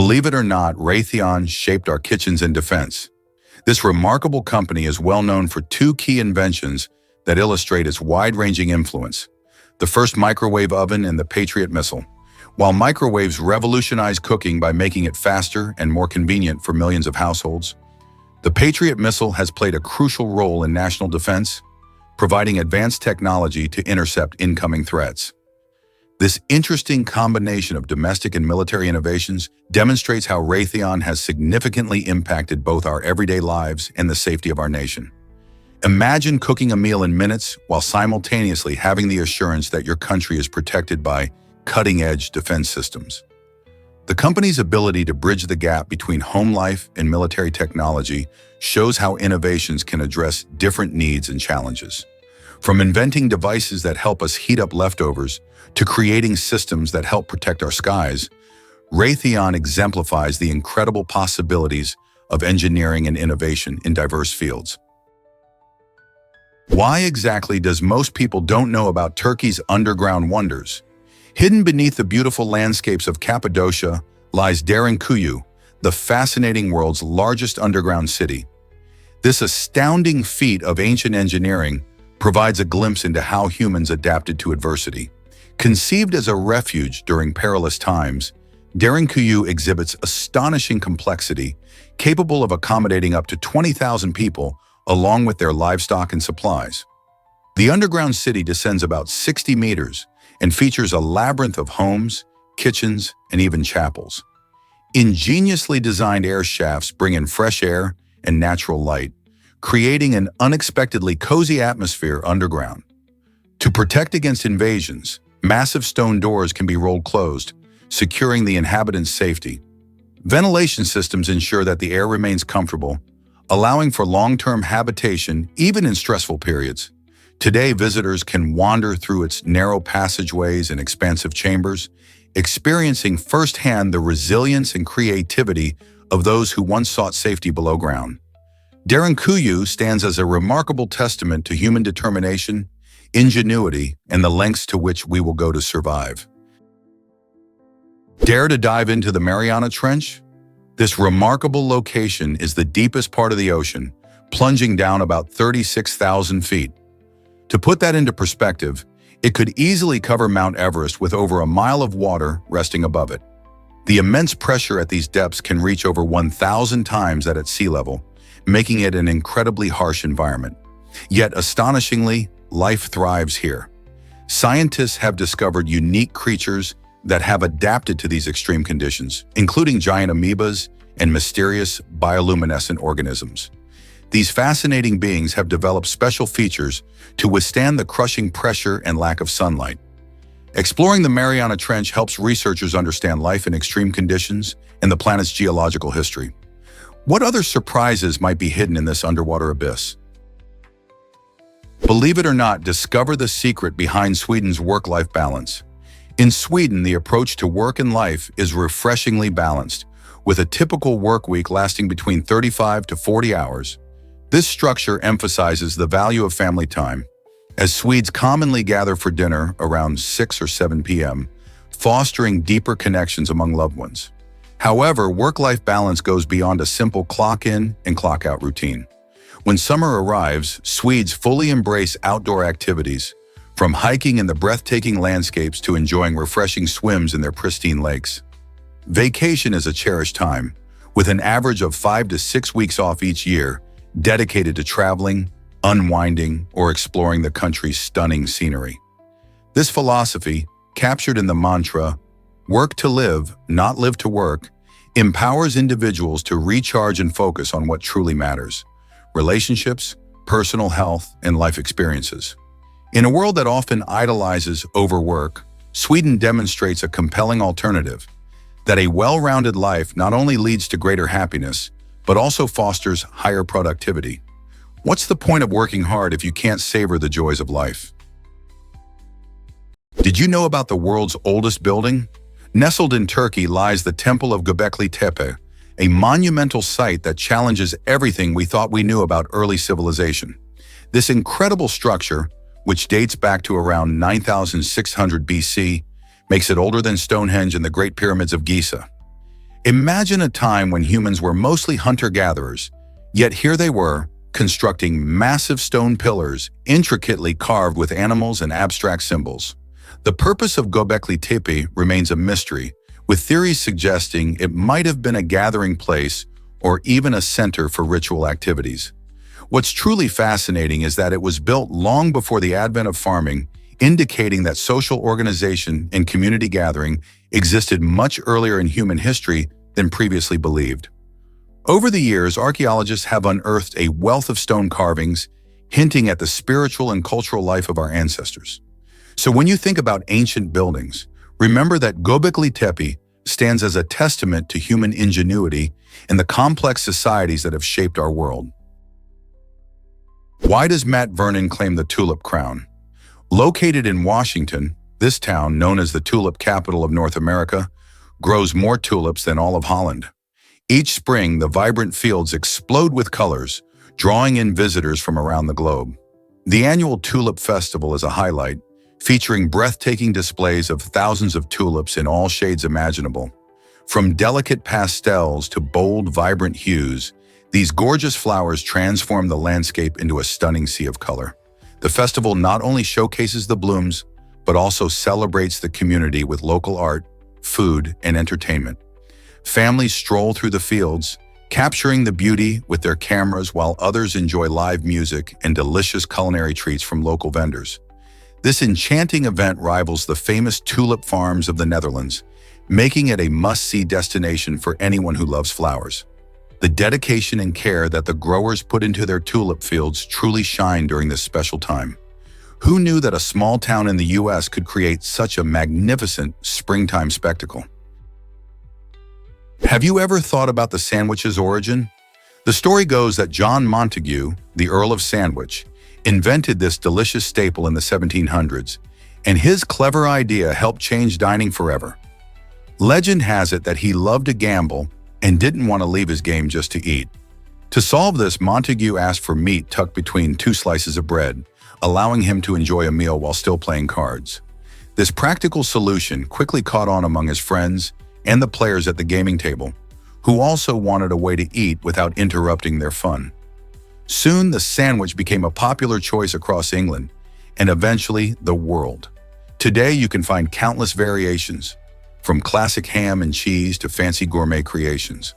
Believe it or not, Rathon shaped our kitchens in defense. This remarkable company is well known for two key inventions that illustrate its wide-ranging influence: the first microwave oven and the Patriot missile. While microwaves revolutionized cooking by making it faster and more convenient for millions of households, the Patriot missile has played a crucial role in national defense, providing advanced technology to intercept incoming threats. This interesting combination of domestic and military innovations demonstrates how Rathon has significantly impacted both our everyday lives and the safety of our nation. Imagine cooking a meal in minutes while simultaneously having the assurance that your country is protected by cutting-edge defense systems. The company's ability to bridge the gap between home life and military technology shows how innovations can address different needs and challenges. From inventing devices that help us heat up leftovers to creating systems that help protect our skies, Rathon exemplifies the incredible possibilities of engineering and innovation in diverse fields. Why exactly does most people don't know about Turkey's underground wonders? Hidden beneath the beautiful landscapes of Cappadocia lies Derinkuyu, the fascinating world's largest underground city. This astounding feat of ancient engineering provides a glimpse into how humans adapted to adversity. Conceived as a refuge during perilous times, Derinkuyu exhibits astonishing complexity, capable of accommodating up to 20,000 people along with their livestock and supplies. The underground city descends about 60 meters and features a labyrinth of homes, kitchens, and even chapels. Ingeniously designed air shafts bring in fresh air and natural light, creating an unexpectedly cozy atmosphere underground. To protect against invasions, massive stone doors can be rolled closed, securing the inhabitants' safety. Ventilation systems ensure that the air remains comfortable, allowing for long-term habitation even in stressful periods. Today, visitors can wander through its narrow passageways and expansive chambers, experiencing firsthand the resilience and creativity of those who once sought safety below ground. Derinkuyu stands as a remarkable testament to human determination, ingenuity, and the lengths to which we will go to survive. Dare to dive into the Mariana Trench? This remarkable location is the deepest part of the ocean, plunging down about 36,000 feet. To put that into perspective, it could easily cover Mount Everest with over a mile of water resting above it. The immense pressure at these depths can reach over 1,000 times that at sea level, making it an incredibly harsh environment. Yet, astonishingly, life thrives here. Scientists have discovered unique creatures that have adapted to these extreme conditions, including giant amoebas and mysterious bioluminescent organisms. These fascinating beings have developed special features to withstand the crushing pressure and lack of sunlight. Exploring the Mariana Trench helps researchers understand life in extreme conditions and the planet's geological history. What other surprises might be hidden in this underwater abyss? Believe it or not, discover the secret behind Sweden's work-life balance. In Sweden, the approach to work and life is refreshingly balanced, with a typical work week lasting between 35 to 40 hours. This structure emphasizes the value of family time, as Swedes commonly gather for dinner around 6 or 7 p.m., fostering deeper connections among loved ones. However, work-life balance goes beyond a simple clock-in and clock-out routine. When summer arrives, Swedes fully embrace outdoor activities, from hiking in the breathtaking landscapes to enjoying refreshing swims in their pristine lakes. Vacation is a cherished time, with an average of 5 to 6 weeks off each year, dedicated to traveling, unwinding, or exploring the country's stunning scenery. This philosophy, captured in the mantra, "Work to live, not live to work," empowers individuals to recharge and focus on what truly matters: relationships, personal health, and life experiences. In a world that often idolizes overwork, Sweden demonstrates a compelling alternative: that a well-rounded life not only leads to greater happiness, but also fosters higher productivity. What's the point of working hard if you can't savor the joys of life? Did you know about the world's oldest building? Nestled in Turkey lies the Temple of Göbekli Tepe, a monumental site that challenges everything we thought we knew about early civilization. This incredible structure, which dates back to around 9,600 BC, makes it older than Stonehenge and the Great Pyramids of Giza. Imagine a time when humans were mostly hunter-gatherers, yet here they were, constructing massive stone pillars intricately carved with animals and abstract symbols. The purpose of Göbekli Tepe remains a mystery, with theories suggesting it might have been a gathering place or even a center for ritual activities. What's truly fascinating is that it was built long before the advent of farming, indicating that social organization and community gathering existed much earlier in human history than previously believed. Over the years, archaeologists have unearthed a wealth of stone carvings, hinting at the spiritual and cultural life of our ancestors. So when you think about ancient buildings, remember that Göbekli Tepe stands as a testament to human ingenuity and the complex societies that have shaped our world. Why does Matt Vernon claim the tulip crown? Located in Washington, this town, known as the tulip capital of North America, grows more tulips than all of Holland. Each spring, the vibrant fields explode with colors, drawing in visitors from around the globe. The annual Tulip Festival is a highlight, featuring breathtaking displays of thousands of tulips in all shades imaginable. From delicate pastels to bold, vibrant hues, these gorgeous flowers transform the landscape into a stunning sea of color. The festival not only showcases the blooms, but also celebrates the community with local art, food, and entertainment. Families stroll through the fields, capturing the beauty with their cameras while others enjoy live music and delicious culinary treats from local vendors. This enchanting event rivals the famous tulip farms of the Netherlands, making it a must-see destination for anyone who loves flowers. The dedication and care that the growers put into their tulip fields truly shine during this special time. Who knew that a small town in the US could create such a magnificent springtime spectacle? Have you ever thought about the sandwich's origin? The story goes that John Montagu, the Earl of Sandwich, invented this delicious staple in the 1700s, and his clever idea helped change dining forever. Legend has it that he loved to gamble and didn't want to leave his game just to eat. To solve this, Montagu asked for meat tucked between 2 slices of bread, allowing him to enjoy a meal while still playing cards. This practical solution quickly caught on among his friends and the players at the gaming table, who also wanted a way to eat without interrupting their fun. Soon, the sandwich became a popular choice across England and eventually the world. Today, you can find countless variations, from classic ham and cheese to fancy gourmet creations.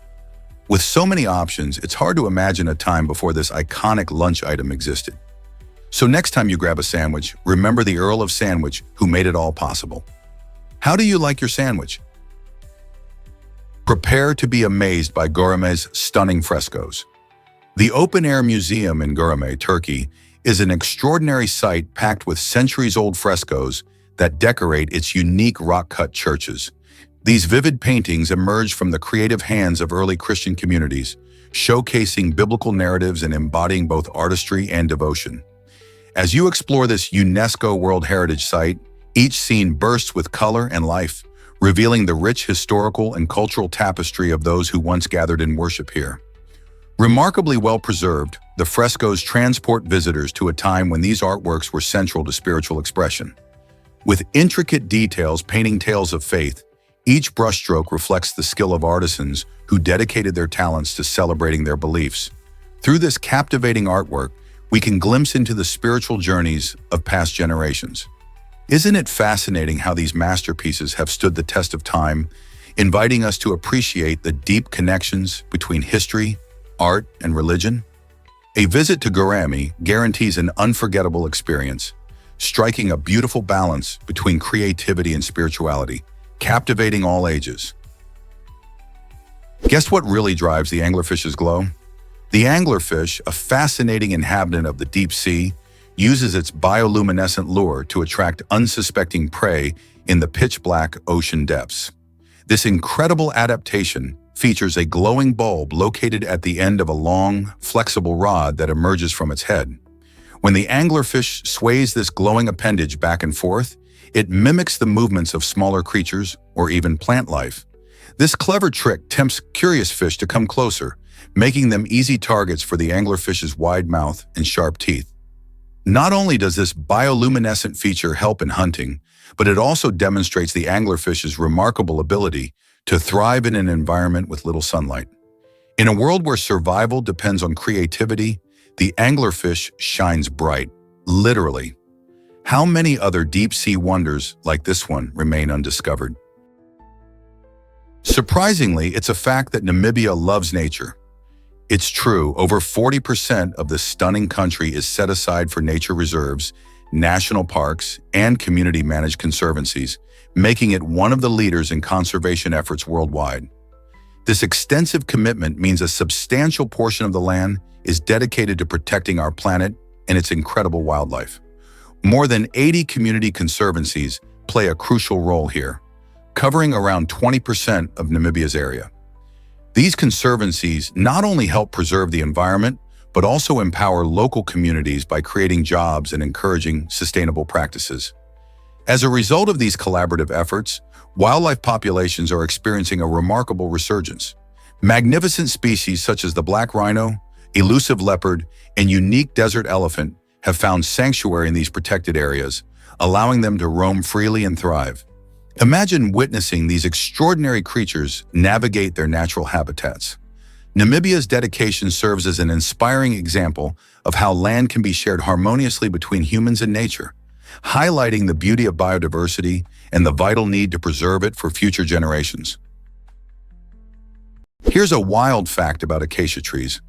With so many options, it's hard to imagine a time before this iconic lunch item existed. So next time you grab a sandwich, remember the Earl of Sandwich who made it all possible. How do you like your sandwich? Prepare to be amazed by Giraffes' stunning frescoes. The open-air museum in Giraffes, Turkey, is an extraordinary site packed with centuries-old frescoes that decorate its unique rock-cut churches. These vivid paintings emerged from the creative hands of early Christian communities, showcasing biblical narratives and embodying both artistry and devotion. As you explore this UNESCO World Heritage Site, each scene bursts with color and life, revealing the rich historical and cultural tapestry of those who once gathered in worship here. Remarkably well-preserved, the frescoes transport visitors to a time when these artworks were central to spiritual expression. With intricate details painting tales of faith, each brushstroke reflects the skill of artisans who dedicated their talents to celebrating their beliefs. Through this captivating artwork, we can glimpse into the spiritual journeys of past generations. Isn't it fascinating how these masterpieces have stood the test of time, inviting us to appreciate the deep connections between history, art, and religion? A visit to Giraffes guarantees an unforgettable experience, striking a beautiful balance between creativity and spirituality, captivating all ages. Guess what really drives the anglerfish's glow? The anglerfish, a fascinating inhabitant of the deep sea, uses its bioluminescent lure to attract unsuspecting prey in the pitch-black ocean depths. This incredible adaptation features a glowing bulb located at the end of a long, flexible rod that emerges from its head. When the anglerfish sways this glowing appendage back and forth, it mimics the movements of smaller creatures or even plant life. This clever trick tempts curious fish to come closer, making them easy targets for the anglerfish's wide mouth and sharp teeth. Not only does this bioluminescent feature help in hunting, but it also demonstrates the anglerfish's remarkable ability to thrive in an environment with little sunlight. In a world where survival depends on creativity, the anglerfish shines bright, literally. How many other deep-sea wonders like this one remain undiscovered? Surprisingly, it's a fact that Namibia loves nature. It's true, over 40% of this stunning country is set aside for nature reserves, national parks, and community-managed conservancies, making it one of the leaders in conservation efforts worldwide. This extensive commitment means a substantial portion of the land is dedicated to protecting our planet and its incredible wildlife. More than 80 community conservancies play a crucial role here, covering around 20% of Namibia's area. These conservancies not only help preserve the environment, but also empower local communities by creating jobs and encouraging sustainable practices. As a result of these collaborative efforts, wildlife populations are experiencing a remarkable resurgence. Magnificent species such as the black rhino, elusive leopard, and unique desert elephant have found sanctuary in these protected areas, allowing them to roam freely and thrive. Imagine witnessing these extraordinary creatures navigate their natural habitats. Namibia's dedication serves as an inspiring example of how land can be shared harmoniously between humans and nature, highlighting the beauty of biodiversity and the vital need to preserve it for future generations. Here's a wild fact about acacia trees.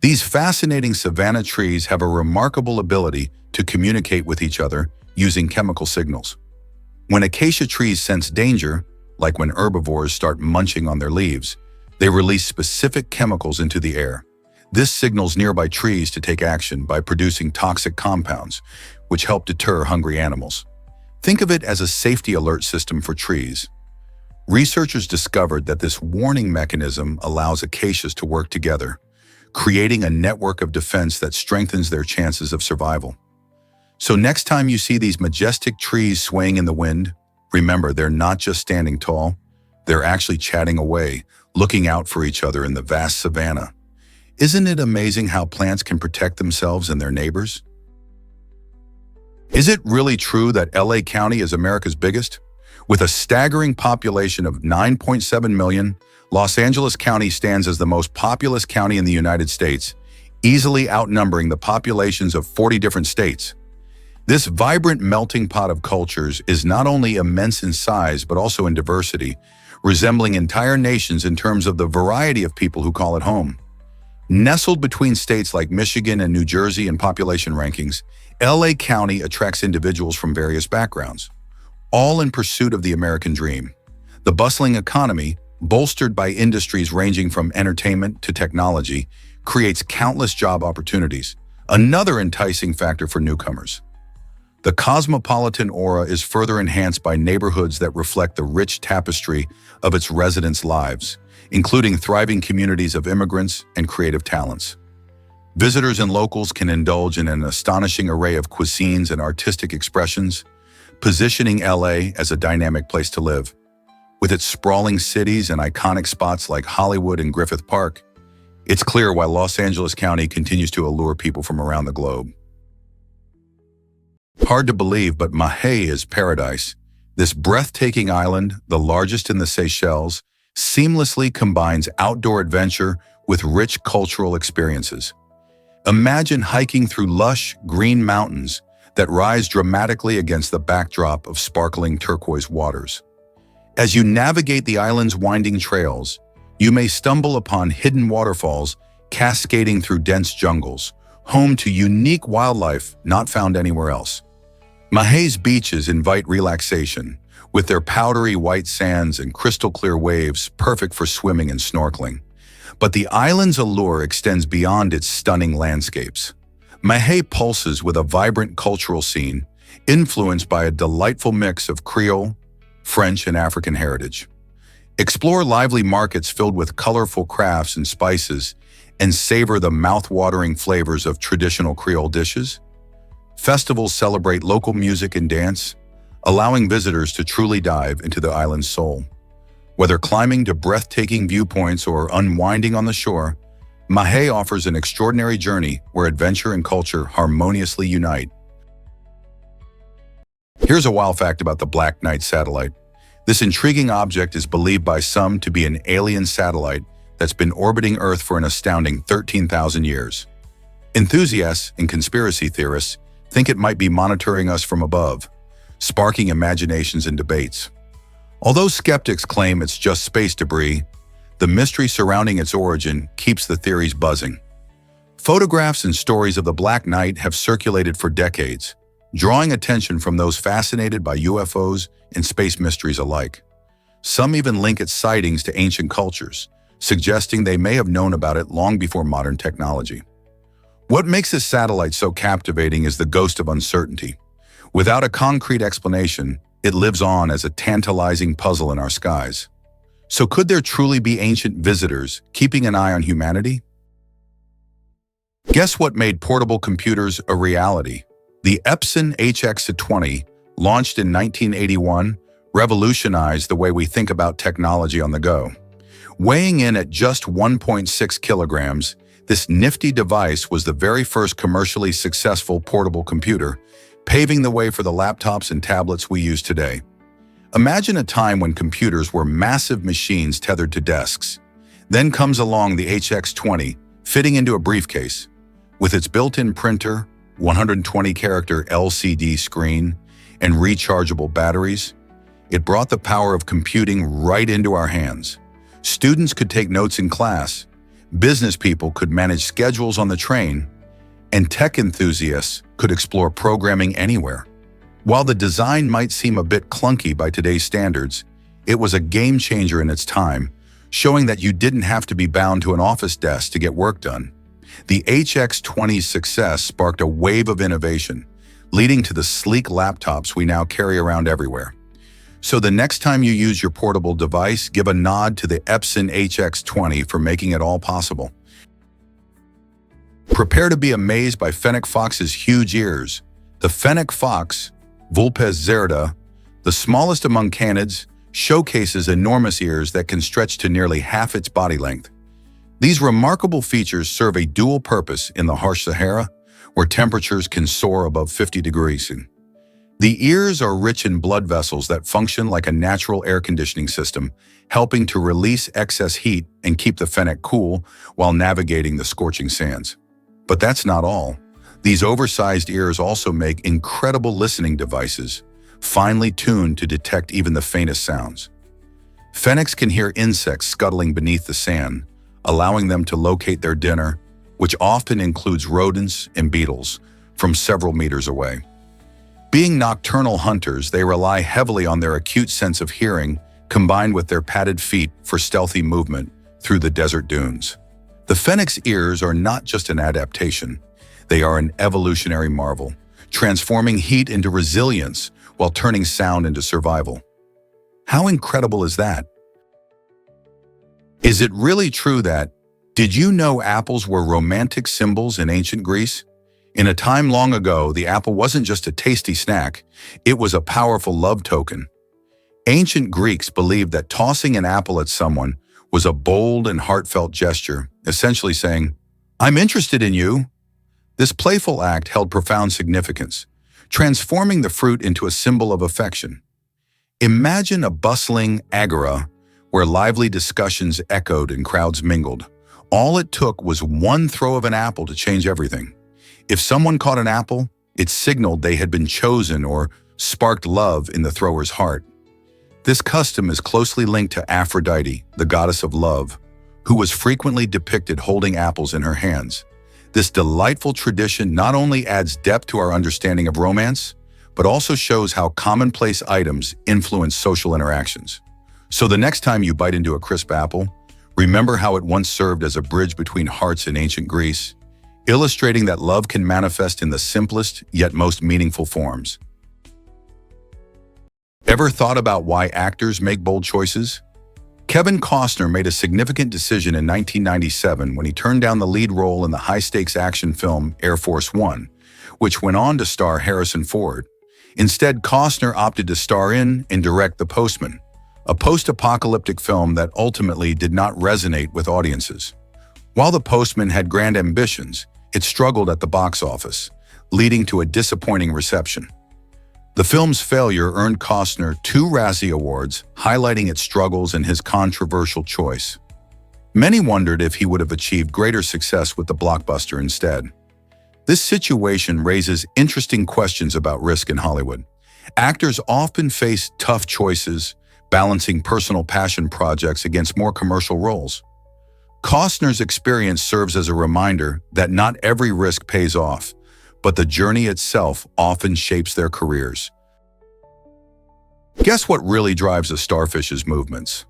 These fascinating savanna trees have a remarkable ability to communicate with each other using chemical signals. When acacia trees sense danger, like when herbivores start munching on their leaves, they release specific chemicals into the air. This signals nearby trees to take action by producing toxic compounds, which help deter hungry animals. Think of it as a safety alert system for trees. Researchers discovered that this warning mechanism allows acacias to work together, creating a network of defense that strengthens their chances of survival. So next time you see these majestic trees swaying in the wind, remember they're not just standing tall, they're actually chatting away, looking out for each other in the vast savanna. Isn't it amazing how plants can protect themselves and their neighbors? Is it really true that LA County is America's biggest? With a staggering population of 9.7 million, Los Angeles County stands as the most populous county in the United States, easily outnumbering the populations of 40 different states. This vibrant melting pot of cultures is not only immense in size, but also in diversity, resembling entire nations in terms of the variety of people who call it home. Nestled between states like Michigan and New Jersey in population rankings, LA County attracts individuals from various backgrounds, all in pursuit of the American dream. The bustling economy, bolstered by industries ranging from entertainment to technology, creates countless job opportunities, another enticing factor for newcomers. The cosmopolitan aura is further enhanced by neighborhoods that reflect the rich tapestry of its residents' lives, including thriving communities of immigrants and creative talents. Visitors and locals can indulge in an astonishing array of cuisines and artistic expressions, positioning LA as a dynamic place to live. With its sprawling cities and iconic spots like Hollywood and Griffith Park, it's clear why Los Angeles County continues to allure people from around the globe. Hard to believe, but Mahé is paradise. This breathtaking island, the largest in the Seychelles, seamlessly combines outdoor adventure with rich cultural experiences. Imagine hiking through lush, green mountains that rise dramatically against the backdrop of sparkling turquoise waters. As you navigate the island's winding trails, you may stumble upon hidden waterfalls cascading through dense jungles, home to unique wildlife not found anywhere else. Mahé's beaches invite relaxation, with their powdery white sands and crystal-clear waves perfect for swimming and snorkeling. But the island's allure extends beyond its stunning landscapes. Mahé pulses with a vibrant cultural scene, influenced by a delightful mix of Creole, French, and African heritage. Explore lively markets filled with colorful crafts and spices, and savor the mouth-watering flavors of traditional Creole dishes. Festivals celebrate local music and dance, allowing visitors to truly dive into the island's soul. Whether climbing to breathtaking viewpoints or unwinding on the shore, Mahé offers an extraordinary journey where adventure and culture harmoniously unite. Here's a wild fact about the Black Knight satellite. This intriguing object is believed by some to be an alien satellite that's been orbiting Earth for an astounding 13,000 years. Enthusiasts and conspiracy theorists think it might be monitoring us from above, sparking imaginations and debates. Although skeptics claim it's just space debris, the mystery surrounding its origin keeps the theories buzzing. Photographs and stories of the Black Knight have circulated for decades, drawing attention from those fascinated by UFOs and space mysteries alike. Some even link its sightings to ancient cultures, suggesting they may have known about it long before modern technology. What makes this satellite so captivating is the ghost of uncertainty. Without a concrete explanation, it lives on as a tantalizing puzzle in our skies. So could there truly be ancient visitors keeping an eye on humanity? Guess what made portable computers a reality? The Epson HX20, launched in 1981, revolutionized the way we think about technology on the go. Weighing in at just 1.6 kilograms, this nifty device was the very first commercially successful portable computer, paving the way for the laptops and tablets we use today. Imagine a time when computers were massive machines tethered to desks. Then comes along the HX20, fitting into a briefcase. With its built-in printer, 120-character LCD screen, and rechargeable batteries, it brought the power of computing right into our hands. Students could take notes in class, business people could manage schedules on the train, and tech enthusiasts could explore programming anywhere. While the design might seem a bit clunky by today's standards, it was a game changer in its time, showing that you didn't have to be bound to an office desk to get work done. The HX20's success sparked a wave of innovation, leading to the sleek laptops we now carry around everywhere. So the next time you use your portable device, give a nod to the Epson HX20 for making it all possible. Prepare to be amazed by Fenic Fox's huge ears. The Fenic Fox, Vulpes zerda, the smallest among canids, showcases enormous ears that can stretch to nearly half its body length. These remarkable features serve a dual purpose in the harsh Sahara, where temperatures can soar above 50 degrees. The ears are rich in blood vessels that function like a natural air conditioning system, helping to release excess heat and keep the fennec cool while navigating the scorching sands. But that's not all. These oversized ears also make incredible listening devices, finely tuned to detect even the faintest sounds. Fennecs can hear insects scuttling beneath the sand, allowing them to locate their dinner, which often includes rodents and beetles, from several meters away. Being nocturnal hunters, they rely heavily on their acute sense of hearing, combined with their padded feet for stealthy movement through the desert dunes. The fennec's ears are not just an adaptation, they are an evolutionary marvel, transforming heat into resilience while turning sound into survival. How incredible is that? Is it really true that, did you know apples were romantic symbols in ancient Greece? In a time long ago, the apple wasn't just a tasty snack, it was a powerful love token. Ancient Greeks believed that tossing an apple at someone was a bold and heartfelt gesture, essentially saying, "I'm interested in you." This playful act held profound significance, transforming the fruit into a symbol of affection. Imagine a bustling agora where lively discussions echoed and crowds mingled. All it took was one throw of an apple to change everything. If someone caught an apple, it signaled they had been chosen or sparked love in the thrower's heart. This custom is closely linked to Aphrodite, the goddess of love, who was frequently depicted holding apples in her hands. This delightful tradition not only adds depth to our understanding of romance, but also shows how commonplace items influence social interactions. So the next time you bite into a crisp apple, remember how it once served as a bridge between hearts in ancient Greece, illustrating that love can manifest in the simplest yet most meaningful forms. Ever thought about why actors make bold choices? Kevin Costner made a significant decision in 1997 when he turned down the lead role in the high-stakes action film Air Force One, which went on to star Harrison Ford. Instead, Costner opted to star in and direct The Postman, a post-apocalyptic film that ultimately did not resonate with audiences. While The Postman had grand ambitions, it struggled at the box office, leading to a disappointing reception. The film's failure earned Costner 2 Razzie Awards, highlighting its struggles and his controversial choice. Many wondered if he would have achieved greater success with the blockbuster instead. This situation raises interesting questions about risk in Hollywood. Actors often face tough choices, balancing personal passion projects against more commercial roles. Costner's experience serves as a reminder that not every risk pays off, but the journey itself often shapes their careers. Guess what really drives a starfish's movements?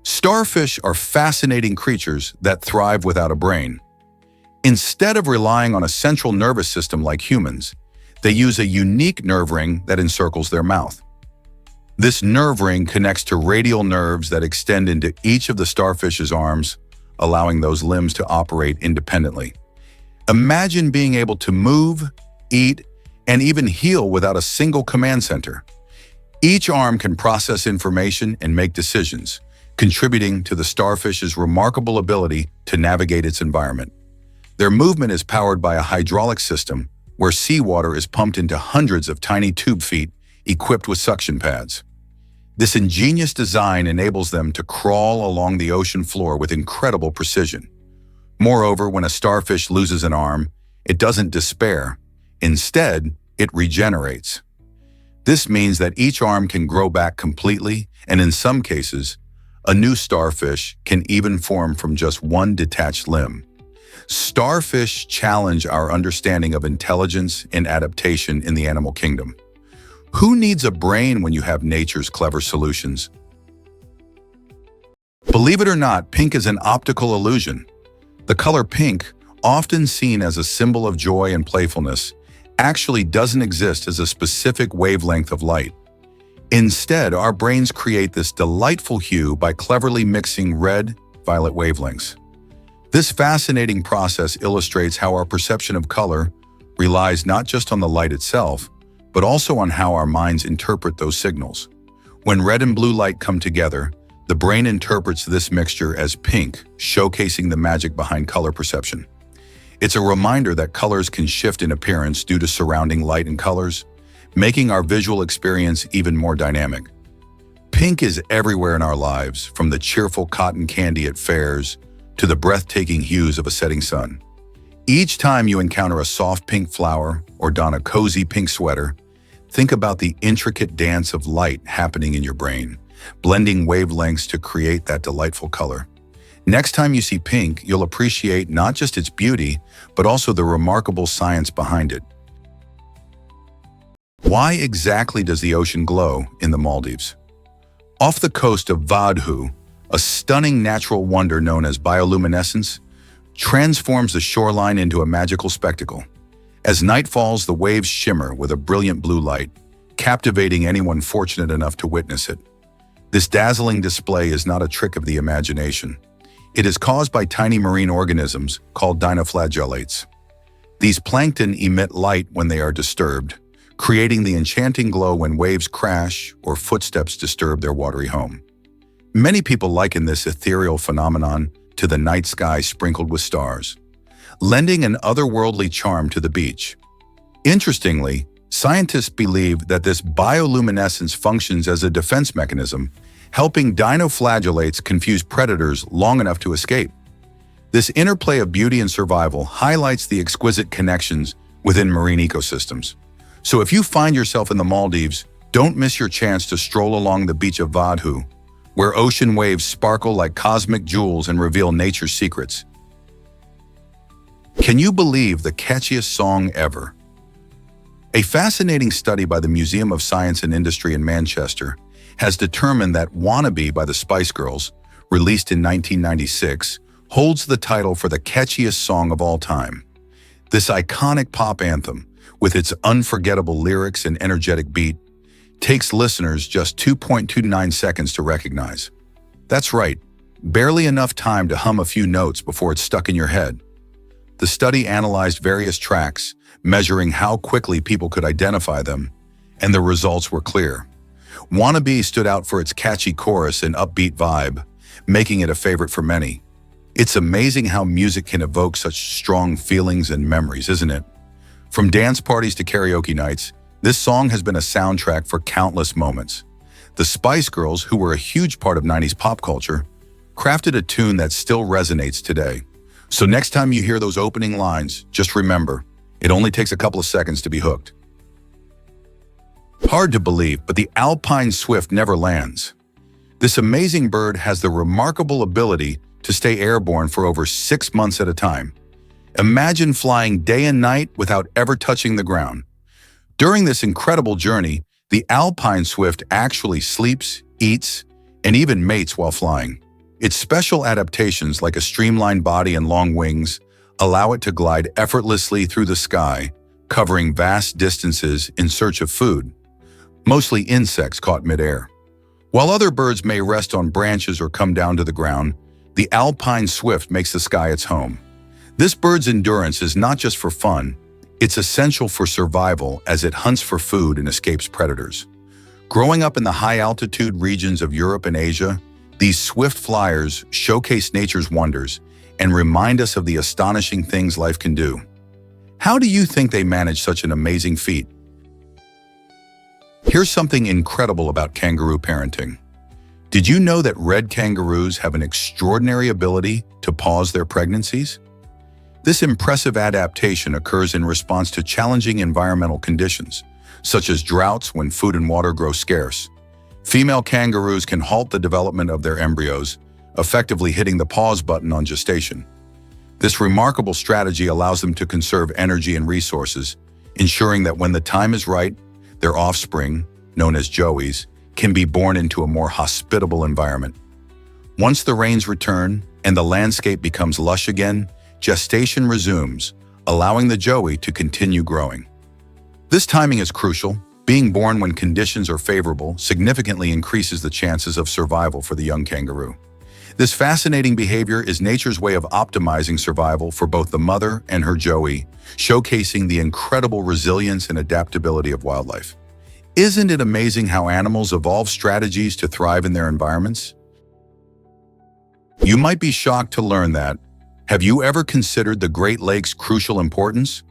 Starfish are fascinating creatures that thrive without a brain. Instead of relying on a central nervous system like humans, they use a unique nerve ring that encircles their mouth. This nerve ring connects to radial nerves that extend into each of the starfish's arms, allowing those limbs to operate independently. Imagine being able to move, eat, and even heal without a single command center. Each arm can process information and make decisions, contributing to the starfish's remarkable ability to navigate its environment. Their movement is powered by a hydraulic system where seawater is pumped into hundreds of tiny tube feet equipped with suction pads. This ingenious design enables them to crawl along the ocean floor with incredible precision. Moreover, when a starfish loses an arm, it doesn't despair. Instead, it regenerates. This means that each arm can grow back completely, and in some cases, a new starfish can even form from just one detached limb. Starfish challenge our understanding of intelligence and adaptation in the animal kingdom. Who needs a brain when you have nature's clever solutions? Believe it or not, pink is an optical illusion. The color pink, often seen as a symbol of joy and playfulness, actually doesn't exist as a specific wavelength of light. Instead, our brains create this delightful hue by cleverly mixing red, violet wavelengths. This fascinating process illustrates how our perception of color relies not just on the light itself, but also on how our minds interpret those signals. When red and blue light come together, the brain interprets this mixture as pink, showcasing the magic behind color perception. It's a reminder that colors can shift in appearance due to surrounding light and colors, making our visual experience even more dynamic. Pink is everywhere in our lives, from the cheerful cotton candy at fairs to the breathtaking hues of a setting sun. Each time you encounter a soft pink flower or don a cozy pink sweater, think about the intricate dance of light happening in your brain, blending wavelengths to create that delightful color. Next time you see pink, you'll appreciate not just its beauty, but also the remarkable science behind it. Why exactly does the ocean glow in the Maldives? Off the coast of Vadhu, a stunning natural wonder known as bioluminescence transforms the shoreline into a magical spectacle. As night falls, the waves shimmer with a brilliant blue light, captivating anyone fortunate enough to witness it. This dazzling display is not a trick of the imagination. It is caused by tiny marine organisms called dinoflagellates. These plankton emit light when they are disturbed, creating the enchanting glow when waves crash or footsteps disturb their watery home. Many people liken this ethereal phenomenon to the night sky sprinkled with stars, lending an otherworldly charm to the beach. Interestingly, scientists believe that this bioluminescence functions as a defense mechanism, helping dinoflagellates confuse predators long enough to escape. This interplay of beauty and survival highlights the exquisite connections within marine ecosystems. So if you find yourself in the Maldives, don't miss your chance to stroll along the beach of Vadhu, where ocean waves sparkle like cosmic jewels and reveal nature's secrets. Can you believe the catchiest song ever? A fascinating study by the Museum of Science and Industry in Manchester has determined that Wannabe by the Spice Girls, released in 1996, holds the title for the catchiest song of all time. This iconic pop anthem, with its unforgettable lyrics and energetic beat, takes listeners just 2.29 seconds to recognize. That's right, barely enough time to hum a few notes before it's stuck in your head. The study analyzed various tracks, measuring how quickly people could identify them, and the results were clear. Wannabe stood out for its catchy chorus and upbeat vibe, making it a favorite for many. It's amazing how music can evoke such strong feelings and memories, isn't it? From dance parties to karaoke nights, This song has been a soundtrack for countless moments. The Spice Girls, who were a huge part of 90s pop culture, crafted a tune that still resonates today. So next time you hear those opening lines, just remember, it only takes a couple of seconds to be hooked. Hard to believe, but the Alpine swift never lands. This amazing bird has the remarkable ability to stay airborne for over 6 months at a time. Imagine flying day and night without ever touching the ground. During this incredible journey, the Alpine swift actually sleeps, eats, and even mates while flying. Its special adaptations, like a streamlined body and long wings, allow it to glide effortlessly through the sky, covering vast distances in search of food, mostly insects caught midair. While other birds may rest on branches or come down to the ground, the Alpine swift makes the sky its home. This bird's endurance is not just for fun, it's essential for survival as it hunts for food and escapes predators. Growing up in the high-altitude regions of Europe and Asia, these swift flyers showcase nature's wonders and remind us of the astonishing things life can do. How do you think they manage such an amazing feat? Here's something incredible about kangaroo parenting. Did you know that red kangaroos have an extraordinary ability to pause their pregnancies? This impressive adaptation occurs in response to challenging environmental conditions, such as droughts when food and water grow scarce. Female kangaroos can halt the development of their embryos, effectively hitting the pause button on gestation. This remarkable strategy allows them to conserve energy and resources, ensuring that when the time is right, their offspring, known as joeys, can be born into a more hospitable environment. Once the rains return and the landscape becomes lush again, gestation resumes, allowing the joey to continue growing. This timing is crucial. Being born when conditions are favorable significantly increases the chances of survival for the young kangaroo. This fascinating behavior is nature's way of optimizing survival for both the mother and her joey, showcasing the incredible resilience and adaptability of wildlife. Isn't it amazing how animals evolve strategies to thrive in their environments? You might be shocked to learn that. Have you ever considered the Great Lakes' crucial importance?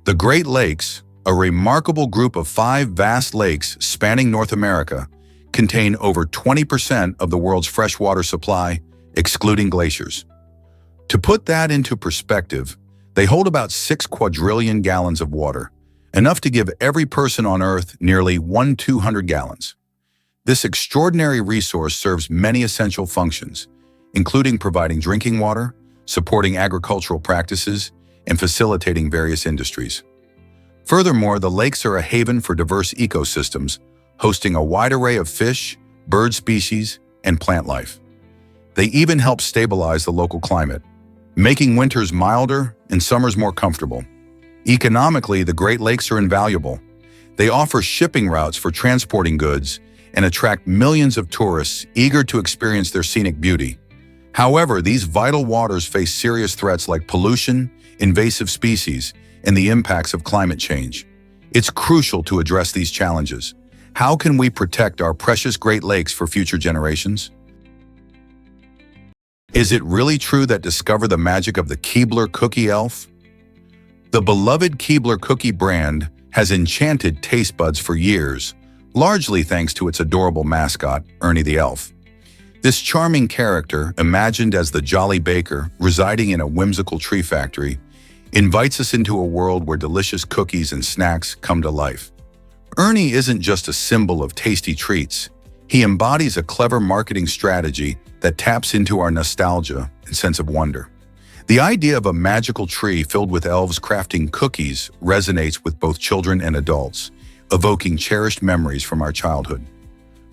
The Great Lakes, a remarkable group of 5 vast lakes spanning North America, contain over 20% of the world's freshwater supply, excluding glaciers. To put that into perspective, they hold about 6 quadrillion gallons of water, enough to give every person on Earth nearly 1/200 gallons. This extraordinary resource serves many essential functions, including providing drinking water, supporting agricultural practices, and facilitating various industries. Furthermore, the lakes are a haven for diverse ecosystems, hosting a wide array of fish, bird species, and plant life. They even help stabilize the local climate, making winters milder and summers more comfortable. Economically, the Great Lakes are invaluable. They offer shipping routes for transporting goods and attract millions of tourists eager to experience their scenic beauty. However, these vital waters face serious threats like pollution, invasive species, and the impacts of climate change. It's crucial to address these challenges. How can we protect our precious Great Lakes for future generations? Is it really true that discover the magic of the Keebler Cookie Elf? The beloved Keebler Cookie brand has enchanted taste buds for years, largely thanks to its adorable mascot, Ernie the Elf. This charming character, imagined as the jolly baker residing in a whimsical tree factory, invites us into a world where delicious cookies and snacks come to life. Ernie isn't just a symbol of tasty treats. He embodies a clever marketing strategy that taps into our nostalgia and sense of wonder. The idea of a magical tree filled with elves crafting cookies resonates with both children and adults, evoking cherished memories from our childhood.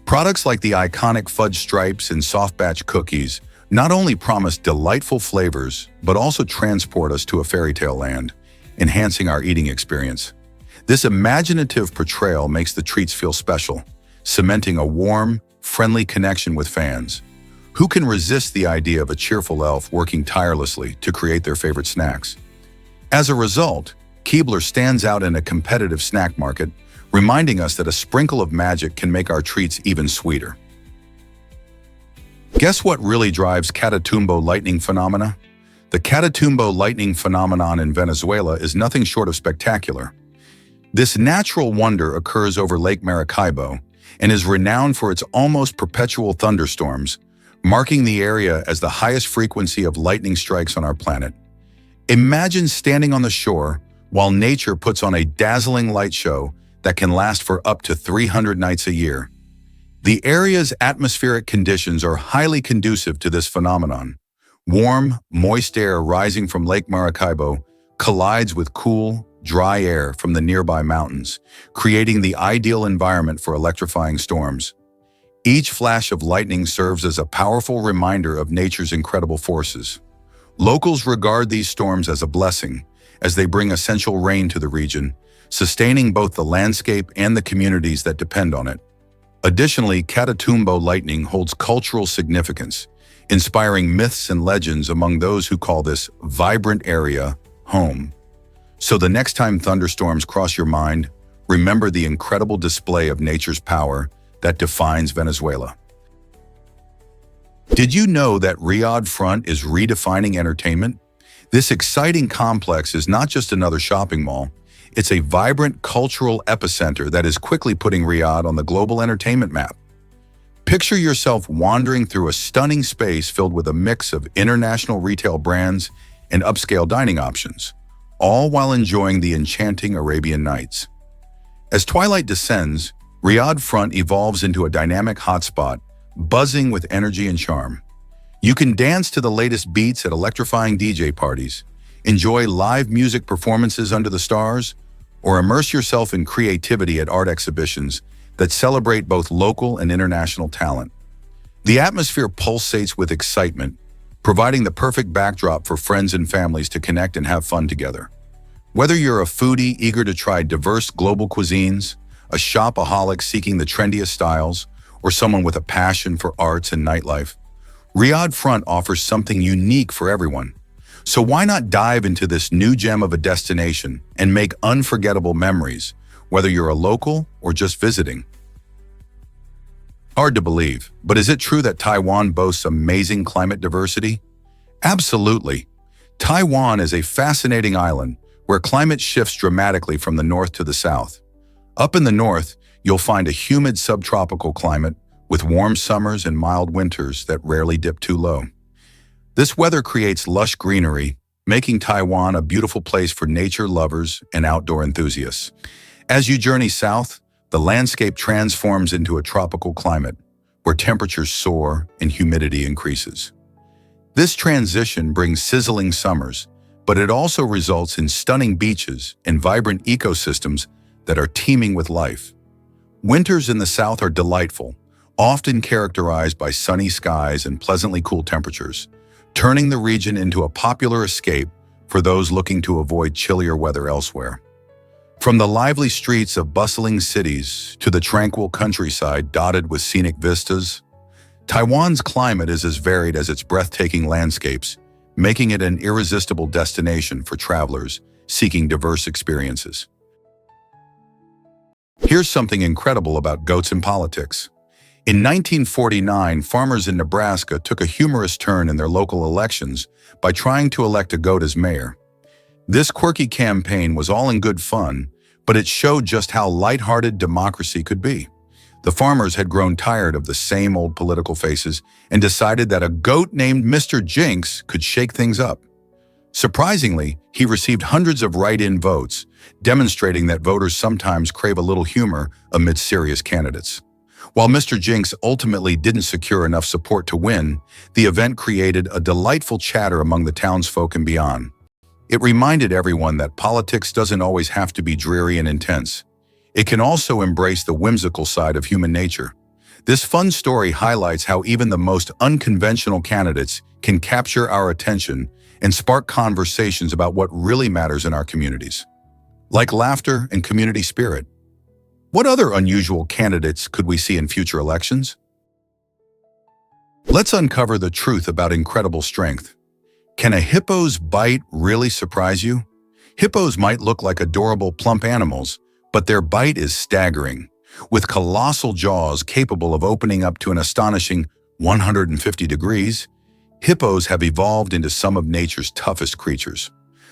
Products like the iconic fudge stripes and soft batch cookies not only promise delightful flavors, but also transport us to a fairy tale land, enhancing our eating experience. This imaginative portrayal makes the treats feel special, cementing a warm, friendly connection with fans. Who can resist the idea of a cheerful elf working tirelessly to create their favorite snacks? As a result, Keebler stands out in a competitive snack market, reminding us that a sprinkle of magic can make our treats even sweeter. Guess what really drives Katatumbo Lightning phenomena? The Katatumbo Lightning phenomenon in Venezuela is nothing short of spectacular. This natural wonder occurs over Lake Maracaibo and is renowned for its almost perpetual thunderstorms, marking the area as the highest frequency of lightning strikes on our planet. Imagine standing on the shore while nature puts on a dazzling light show that can last for up to 300 nights a year. The area's atmospheric conditions are highly conducive to this phenomenon. Warm, moist air rising from Lake Maracaibo collides with cool, dry air from the nearby mountains, creating the ideal environment for electrifying storms. Each flash of lightning serves as a powerful reminder of nature's incredible forces. Locals regard these storms as a blessing, as they bring essential rain to the region, sustaining both the landscape and the communities that depend on it. Additionally, Katatumbo Lightning holds cultural significance, inspiring myths and legends among those who call this vibrant area home. So the next time thunderstorms cross your mind, remember the incredible display of nature's power that defines Venezuela. Did you know that Riad Front is redefining entertainment? This exciting complex is not just another shopping mall. It's a vibrant cultural epicenter that is quickly putting Riyadh on the global entertainment map. Picture yourself wandering through a stunning space filled with a mix of international retail brands and upscale dining options, all while enjoying the enchanting Arabian Nights. As twilight descends, Riad Front evolves into a dynamic hotspot, buzzing with energy and charm. You can dance to the latest beats at electrifying DJ parties, enjoy live music performances under the stars, or immerse yourself in creativity at art exhibitions that celebrate both local and international talent. The atmosphere pulsates with excitement, providing the perfect backdrop for friends and families to connect and have fun together. Whether you're a foodie eager to try diverse global cuisines, a shopaholic seeking the trendiest styles, or someone with a passion for arts and nightlife, Riad Front offers something unique for everyone. So why not dive into this new gem of a destination and make unforgettable memories, whether you're a local or just visiting? Hard to believe, but is it true that Taiwan boasts amazing climate diversity? Absolutely. Taiwan is a fascinating island where climate shifts dramatically from the north to the south. Up in the north, you'll find a humid subtropical climate with warm summers and mild winters that rarely dip too low. This weather creates lush greenery, making Taiwan a beautiful place for nature lovers and outdoor enthusiasts. As you journey south, the landscape transforms into a tropical climate where temperatures soar and humidity increases. This transition brings sizzling summers, but it also results in stunning beaches and vibrant ecosystems that are teeming with life. Winters in the south are delightful, often characterized by sunny skies and pleasantly cool temperatures, turning the region into a popular escape for those looking to avoid chillier weather elsewhere. From the lively streets of bustling cities to the tranquil countryside dotted with scenic vistas, Taiwan's climate is as varied as its breathtaking landscapes, making it an irresistible destination for travelers seeking diverse experiences. Here's something incredible about goats in politics. In 1949, farmers in Nebraska took a humorous turn in their local elections by trying to elect a goat as mayor. This quirky campaign was all in good fun, but it showed just how lighthearted democracy could be. The farmers had grown tired of the same old political faces and decided that a goat named Mr. Jinx could shake things up. Surprisingly, he received hundreds of write-in votes, demonstrating that voters sometimes crave a little humor amid serious candidates. While Mr. Jinx ultimately didn't secure enough support to win, the event created a delightful chatter among the townsfolk and beyond. It reminded everyone that politics doesn't always have to be dreary and intense. It can also embrace the whimsical side of human nature. This fun story highlights how even the most unconventional candidates can capture our attention and spark conversations about what really matters in our communities. Like laughter and community spirit. What other unusual candidates could we see in future elections? Let's uncover the truth about incredible strength. Can a hippo's bite really surprise you? Hippos might look like adorable, plump animals, but their bite is staggering. With colossal jaws capable of opening up to an astonishing 150 degrees, hippos have evolved into some of nature's toughest creatures.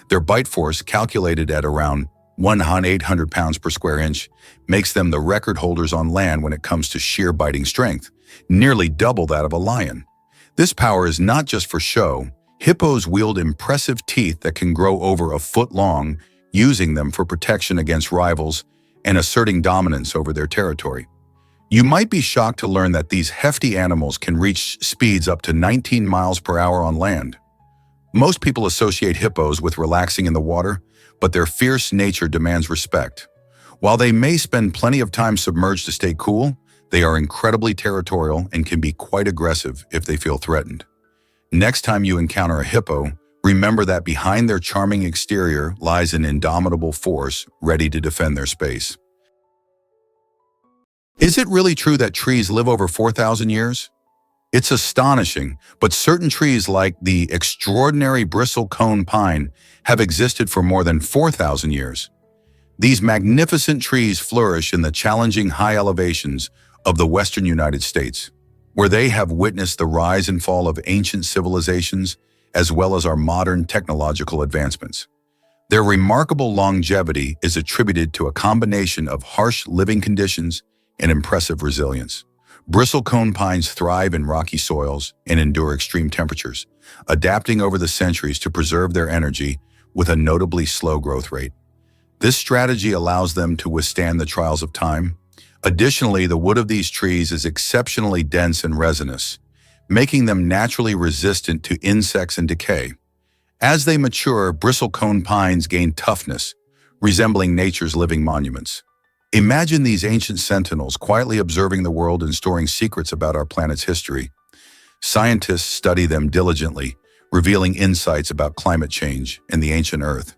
Their bite force, calculated at around 800 pounds per square inch, makes them the record holders on land when it comes to sheer biting strength, nearly double that of a lion. This power is not just for show. Hippos wield impressive teeth that can grow over a foot long, using them for protection against rivals and asserting dominance over their territory. You might be shocked to learn that these hefty animals can reach speeds up to 19 miles per hour on land. Most people associate hippos with relaxing in the water, but their fierce nature demands respect. While they may spend plenty of time submerged to stay cool, they are incredibly territorial and can be quite aggressive if they feel threatened. Next time you encounter a hippo, remember that behind their charming exterior lies an indomitable force ready to defend their space. Is it really true that trees live over 4,000 years? It's astonishing, but certain trees like the extraordinary bristlecone pine have existed for more than 4,000 years. These magnificent trees flourish in the challenging high elevations of the western United States, where they have witnessed the rise and fall of ancient civilizations as well as our modern technological advancements. Their remarkable longevity is attributed to a combination of harsh living conditions and impressive resilience. Bristlecone pines thrive in rocky soils and endure extreme temperatures, adapting over the centuries to preserve their energy with a notably slow growth rate. This strategy allows them to withstand the trials of time. Additionally, the wood of these trees is exceptionally dense and resinous, making them naturally resistant to insects and decay. As they mature, bristlecone pines gain toughness, resembling nature's living monuments. Imagine these ancient sentinels quietly observing the world and storing secrets about our planet's history. Scientists study them diligently, revealing insights about climate change and the ancient Earth.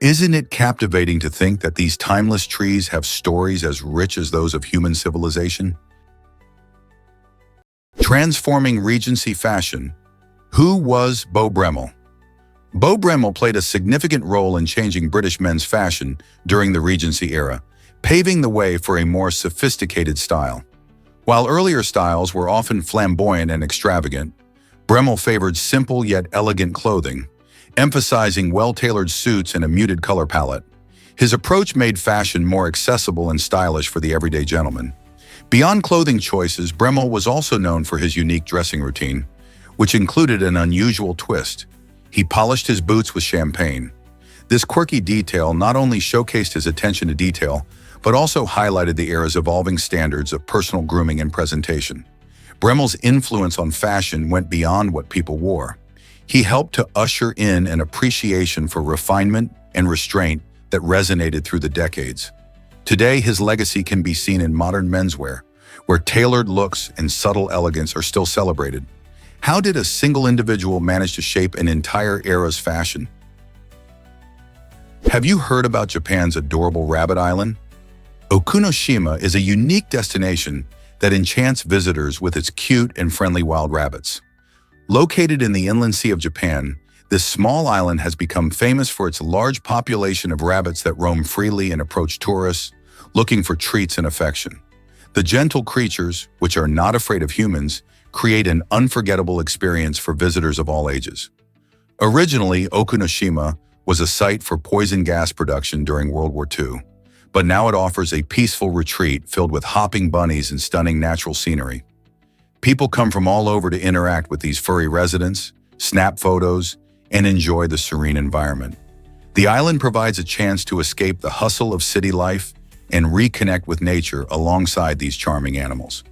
Isn't it captivating to think that these timeless trees have stories as rich as those of human civilization? Transforming Regency fashion. Who was Beau Brummel? Beau Brummel played a significant role in changing British men's fashion during the Regency era, paving the way for a more sophisticated style. While earlier styles were often flamboyant and extravagant, Brummel favored simple yet elegant clothing, emphasizing well-tailored suits and a muted color palette. His approach made fashion more accessible and stylish for the everyday gentleman. Beyond clothing choices, Brummel was also known for his unique dressing routine, which included an unusual twist. He polished his boots with champagne. This quirky detail not only showcased his attention to detail, but also highlighted the era's evolving standards of personal grooming and presentation. Brummel's influence on fashion went beyond what people wore. He helped to usher in an appreciation for refinement and restraint that resonated through the decades. Today, his legacy can be seen in modern menswear, where tailored looks and subtle elegance are still celebrated. How did a single individual manage to shape an entire era's fashion? Have you heard about Japan's adorable rabbit island? Okunoshima is a unique destination that enchants visitors with its cute and friendly wild rabbits. Located in the inland sea of Japan, this small island has become famous for its large population of rabbits that roam freely and approach tourists, looking for treats and affection. The gentle creatures, which are not afraid of humans, create an unforgettable experience for visitors of all ages. Originally, Okunoshima was a site for poison gas production during World War II, but now it offers a peaceful retreat filled with hopping bunnies and stunning natural scenery. People come from all over to interact with these furry residents, snap photos, and enjoy the serene environment. The island provides a chance to escape the hustle of city life and reconnect with nature alongside these charming animals.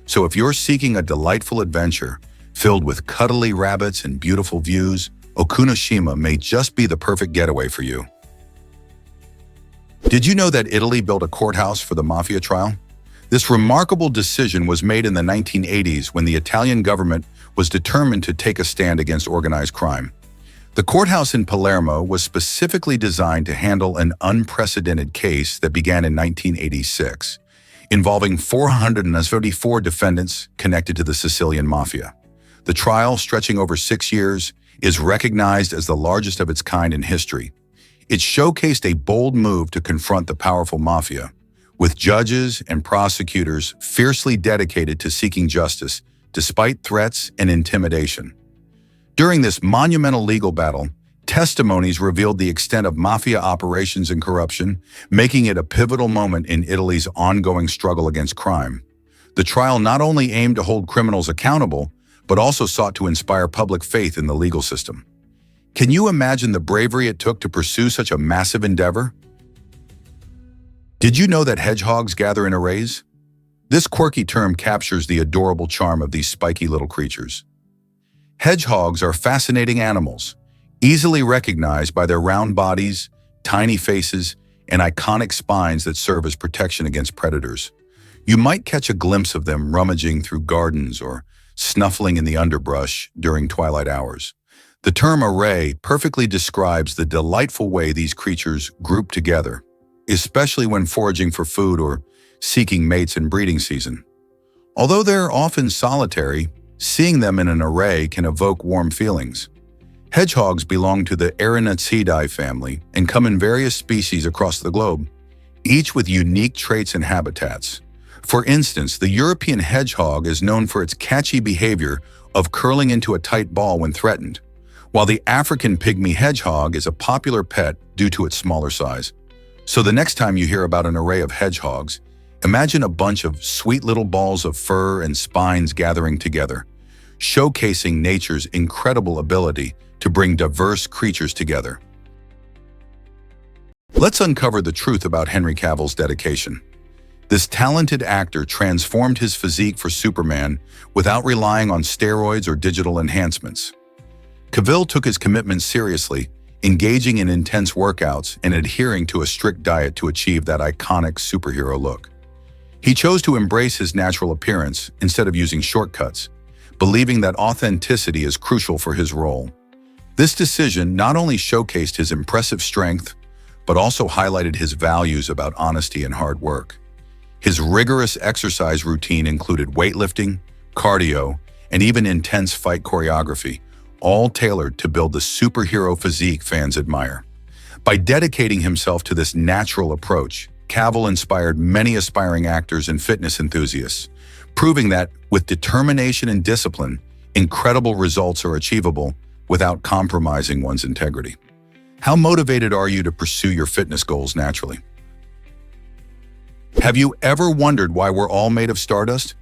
So if you're seeking a delightful adventure filled with cuddly rabbits and beautiful views, Okunoshima may just be the perfect getaway for you. Did you know that Italy built a courthouse for the Mafia Trial? This remarkable decision was made in the 1980s when the Italian government was determined to take a stand against organized crime. The courthouse in Palermo was specifically designed to handle an unprecedented case that began in 1986, involving 434 defendants connected to the Sicilian Mafia. The trial, stretching over 6 years, is recognized as the largest of its kind in history. It showcased a bold move to confront the powerful mafia, with judges and prosecutors fiercely dedicated to seeking justice despite threats and intimidation. During this monumental legal battle, Testimonies revealed the extent of mafia operations and corruption, making it a pivotal moment in Italy's ongoing struggle against crime. The trial not only aimed to hold criminals accountable, but also sought to inspire public faith in the legal system. Can you imagine the bravery it took to pursue such a massive endeavor? Did you know that hedgehogs gather in arrays? This quirky term captures the adorable charm of these spiky little creatures. Hedgehogs are fascinating animals, easily recognized by their round bodies, tiny faces, and iconic spines that serve as protection against predators. You might catch a glimpse of them rummaging through gardens or snuffling in the underbrush during twilight hours. The term array perfectly describes the delightful way these creatures group together, especially when foraging for food or seeking mates in breeding season. Although they're often solitary, seeing them in an array can evoke warm feelings. Hedgehogs belong to the Erinaceidae family and come in various species across the globe, each with unique traits and habitats. For instance, the European hedgehog is known for its catchy behavior of curling into a tight ball when threatened, while the African pygmy hedgehog is a popular pet due to its smaller size. So the next time you hear about an array of hedgehogs, imagine a bunch of sweet little balls of fur and spines gathering together, showcasing nature's incredible ability to bring diverse creatures together. Let's uncover the truth about Henry Cavill's dedication. This talented actor transformed his physique for Superman without relying on steroids or digital enhancements. Cavill took his commitment seriously, engaging in intense workouts and adhering to a strict diet to achieve that iconic superhero look. He chose to embrace his natural appearance instead of using shortcuts, believing that authenticity is crucial for his role. This decision not only showcased his impressive strength, but also highlighted his values about honesty and hard work. His rigorous exercise routine included weightlifting, cardio, and even intense fight choreography, all tailored to build the superhero physique fans admire. By dedicating himself to this natural approach, Cavill inspired many aspiring actors and fitness enthusiasts, proving that with determination and discipline, incredible results are achievable without compromising one's integrity. How motivated are you to pursue your fitness goals naturally? Have you ever wondered why we're all made of stardust?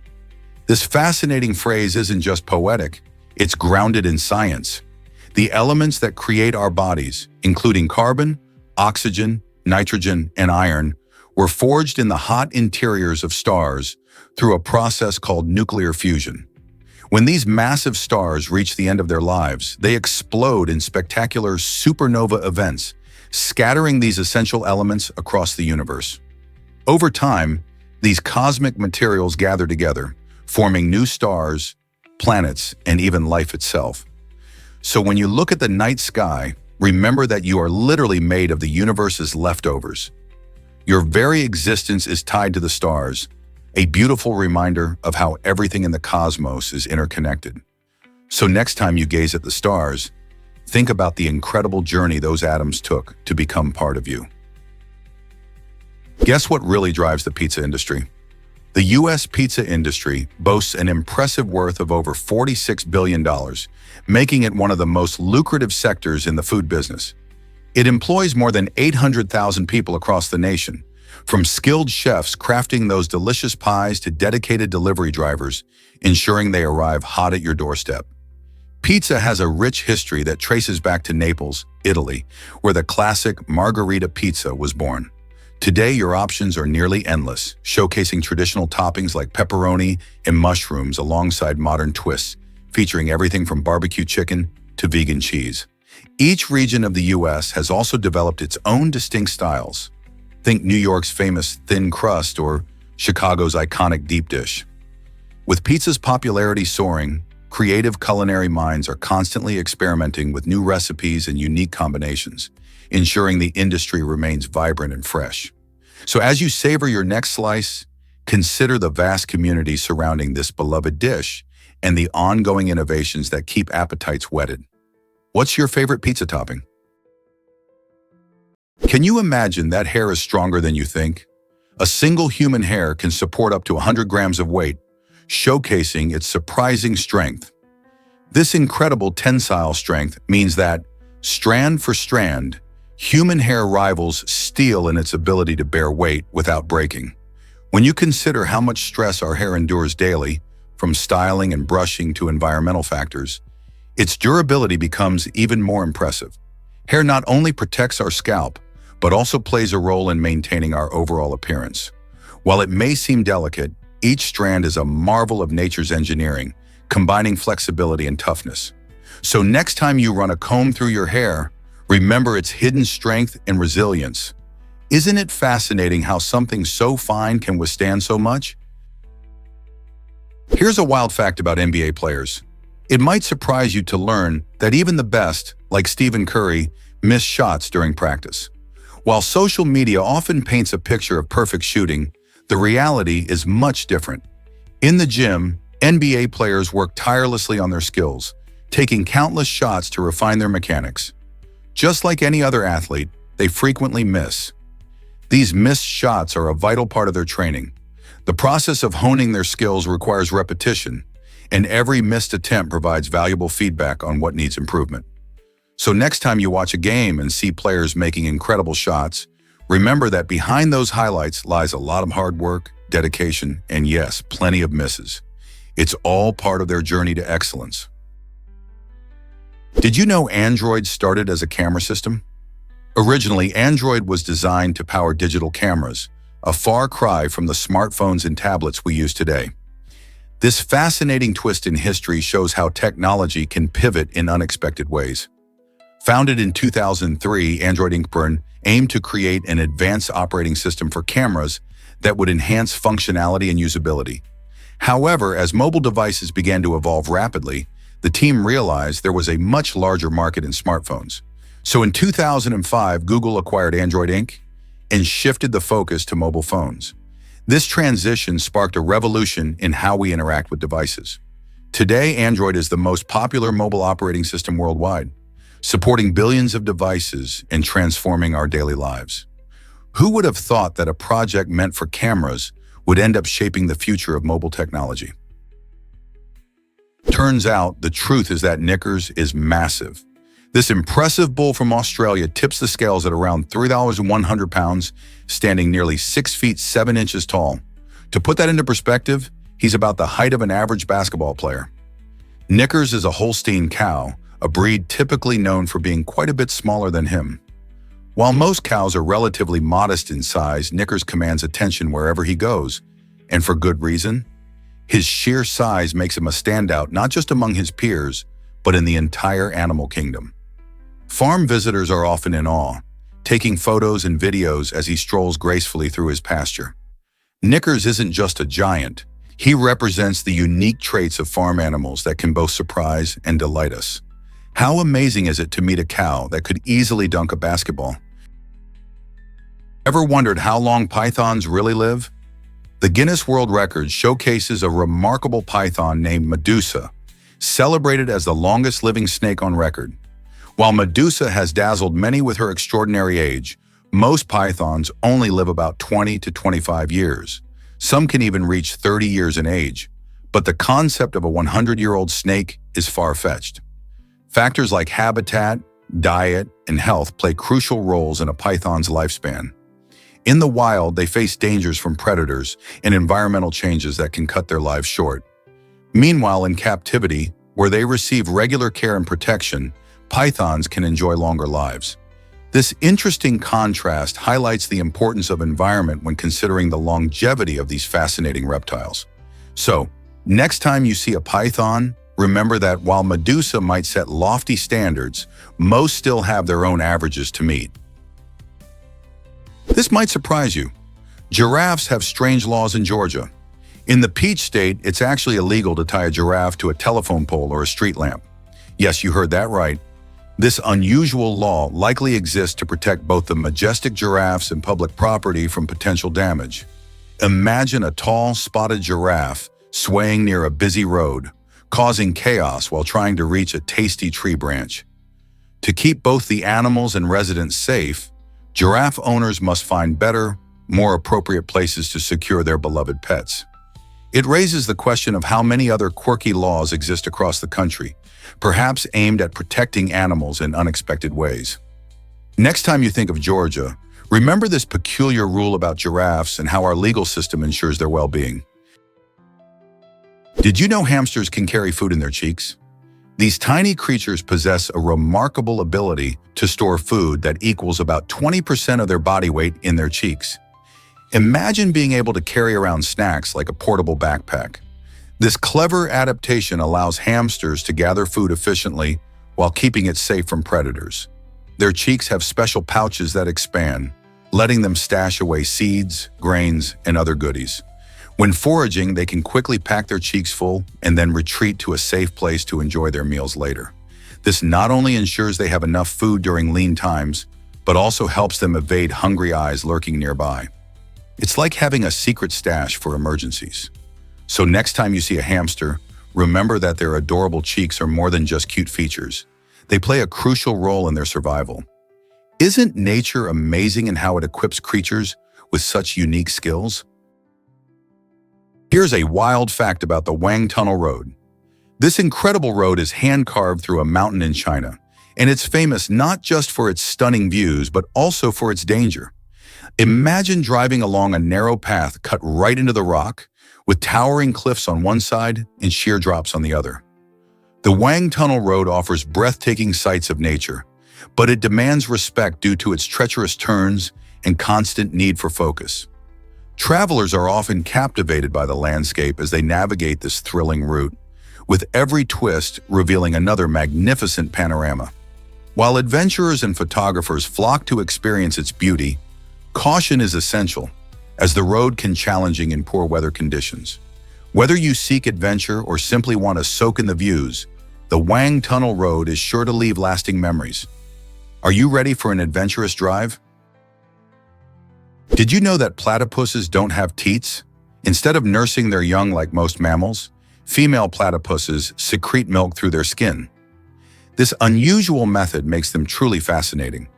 This fascinating phrase isn't just poetic, it's grounded in science. The elements that create our bodies, including carbon, oxygen, nitrogen, and iron, were forged in the hot interiors of stars through a process called nuclear fusion. When these massive stars reach the end of their lives, they explode in spectacular supernova events, scattering these essential elements across the universe. Over time, these cosmic materials gather together, forming new stars, planets, and even life itself. So when you look at the night sky, remember that you are literally made of the universe's leftovers. Your very existence is tied to the stars, a beautiful reminder of how everything in the cosmos is interconnected. So next time you gaze at the stars, think about the incredible journey those atoms took to become part of you. Guess what really drives the pizza industry? The U.S. pizza industry boasts an impressive worth of over $46 billion, making it one of the most lucrative sectors in the food business. It employs more than 800,000 people across the nation, from skilled chefs crafting those delicious pies to dedicated delivery drivers, ensuring they arrive hot at your doorstep. Pizza has a rich history that traces back to Naples, Italy, where the classic margherita pizza was born. Today, your options are nearly endless, showcasing traditional toppings like pepperoni and mushrooms alongside modern twists, featuring everything from barbecue chicken to vegan cheese. Each region of the U.S. has also developed its own distinct styles. Think New York's famous thin crust or Chicago's iconic deep dish. With pizza's popularity soaring, creative culinary minds are constantly experimenting with new recipes and unique combinations, ensuring the industry remains vibrant and fresh. So as you savor your next slice, consider the vast community surrounding this beloved dish and the ongoing innovations that keep appetites whetted. What's your favorite pizza topping? Can you imagine that hair is stronger than you think? A single human hair can support up to 100 grams of weight, showcasing its surprising strength. This incredible tensile strength means that, Strand for strand, human hair rivals steel in its ability to bear weight without breaking. When you consider how much stress our hair endures daily, from styling and brushing to environmental factors, its durability becomes even more impressive. Hair not only protects our scalp, but also plays a role in maintaining our overall appearance. While it may seem delicate, each strand is a marvel of nature's engineering, combining flexibility and toughness. So next time you run a comb through your hair, remember its hidden strength and resilience. Isn't it fascinating how something so fine can withstand so much? Here's a wild fact about NBA players. It might surprise you to learn that even the best, like Stephen Curry, miss shots during practice. While social media often paints a picture of perfect shooting, the reality is much different. In the gym, NBA players work tirelessly on their skills, taking countless shots to refine their mechanics. Just like any other athlete, they frequently miss. These missed shots are a vital part of their training. The process of honing their skills requires repetition, and every missed attempt provides valuable feedback on what needs improvement. So next time you watch a game and see players making incredible shots, remember that behind those highlights lies a lot of hard work, dedication, and yes, plenty of misses. It's all part of their journey to excellence. Did you know Android started as a camera system? Originally, Android was designed to power digital cameras, a far cry from the smartphones and tablets we use today. This fascinating twist in history shows how technology can pivot in unexpected ways. Founded in 2003, Android Inc. aimed to create an advanced operating system for cameras that would enhance functionality and usability. However, as mobile devices began to evolve rapidly, the team realized there was a much larger market in smartphones. So in 2005, Google acquired Android Inc. and shifted the focus to mobile phones. This transition sparked a revolution in how we interact with devices. Today, Android is the most popular mobile operating system worldwide, supporting billions of devices and transforming our daily lives. Who would have thought that a project meant for cameras would end up shaping the future of mobile technology? Turns out, the truth is that Knickers is massive. This impressive bull from Australia tips the scales at around 3,100 pounds, standing nearly 6 feet 7 inches tall. To put that into perspective, he's about the height of an average basketball player. Knickers is a Holstein cow, a breed typically known for being quite a bit smaller than him. While most cows are relatively modest in size, Knickers commands attention wherever he goes, and for good reason. His sheer size makes him a standout not just among his peers, but in the entire animal kingdom. Farm visitors are often in awe, taking photos and videos as he strolls gracefully through his pasture. Knickers isn't just a giant. He represents the unique traits of farm animals that can both surprise and delight us. How amazing is it to meet a cow that could easily dunk a basketball? Ever wondered how long pythons really live? The Guinness World Records showcases a remarkable python named Medusa, celebrated as the longest living snake on record. While Medusa has dazzled many with her extraordinary age, most pythons only live about 20 to 25 years. Some can even reach 30 years in age, but the concept of a 100-year-old snake is far-fetched. Factors like habitat, diet, and health play crucial roles in a python's lifespan. In the wild, they face dangers from predators and environmental changes that can cut their lives short. Meanwhile, in captivity, where they receive regular care and protection, pythons can enjoy longer lives. This interesting contrast highlights the importance of environment when considering the longevity of these fascinating reptiles. So, next time you see a python, remember that while Medusa might set lofty standards, most still have their own averages to meet. This might surprise you. Giraffes have strange laws in Georgia. In the Peach State, it's actually illegal to tie a giraffe to a telephone pole or a street lamp. Yes, you heard that right. This unusual law likely exists to protect both the majestic giraffes and public property from potential damage. Imagine a tall, spotted giraffe swaying near a busy road, causing chaos while trying to reach a tasty tree branch. To keep both the animals and residents safe, giraffe owners must find better, more appropriate places to secure their beloved pets. It raises the question of how many other quirky laws exist across the country, perhaps aimed at protecting animals in unexpected ways. Next time you think of Georgia, remember this peculiar rule about giraffes and how our legal system ensures their well-being. Did you know hamsters can carry food in their cheeks? These tiny creatures possess a remarkable ability to store food that equals about 20% of their body weight in their cheeks. Imagine being able to carry around snacks like a portable backpack. This clever adaptation allows hamsters to gather food efficiently while keeping it safe from predators. Their cheeks have special pouches that expand, letting them stash away seeds, grains, and other goodies. When foraging, they can quickly pack their cheeks full and then retreat to a safe place to enjoy their meals later. This not only ensures they have enough food during lean times, but also helps them evade hungry eyes lurking nearby. It's like having a secret stash for emergencies. So next time you see a hamster, remember that their adorable cheeks are more than just cute features. They play a crucial role in their survival. Isn't nature amazing in how it equips creatures with such unique skills? Here's a wild fact about the Wang Tunnel Road. This incredible road is hand-carved through a mountain in China, and it's famous not just for its stunning views, but also for its danger. Imagine driving along a narrow path cut right into the rock, with towering cliffs on one side and sheer drops on the other. The Wang Tunnel Road offers breathtaking sights of nature, but it demands respect due to its treacherous turns and constant need for focus. Travelers are often captivated by the landscape as they navigate this thrilling route, with every twist revealing another magnificent panorama. While adventurers and photographers flock to experience its beauty, caution is essential, as the road can be challenging in poor weather conditions. Whether you seek adventure or simply want to soak in the views, the Wang Tunnel Road is sure to leave lasting memories. Are you ready for an adventurous drive? Did you know that platypuses don't have teats? Instead of nursing their young like most mammals, female platypuses secrete milk through their skin. This unusual method makes them truly fascinating.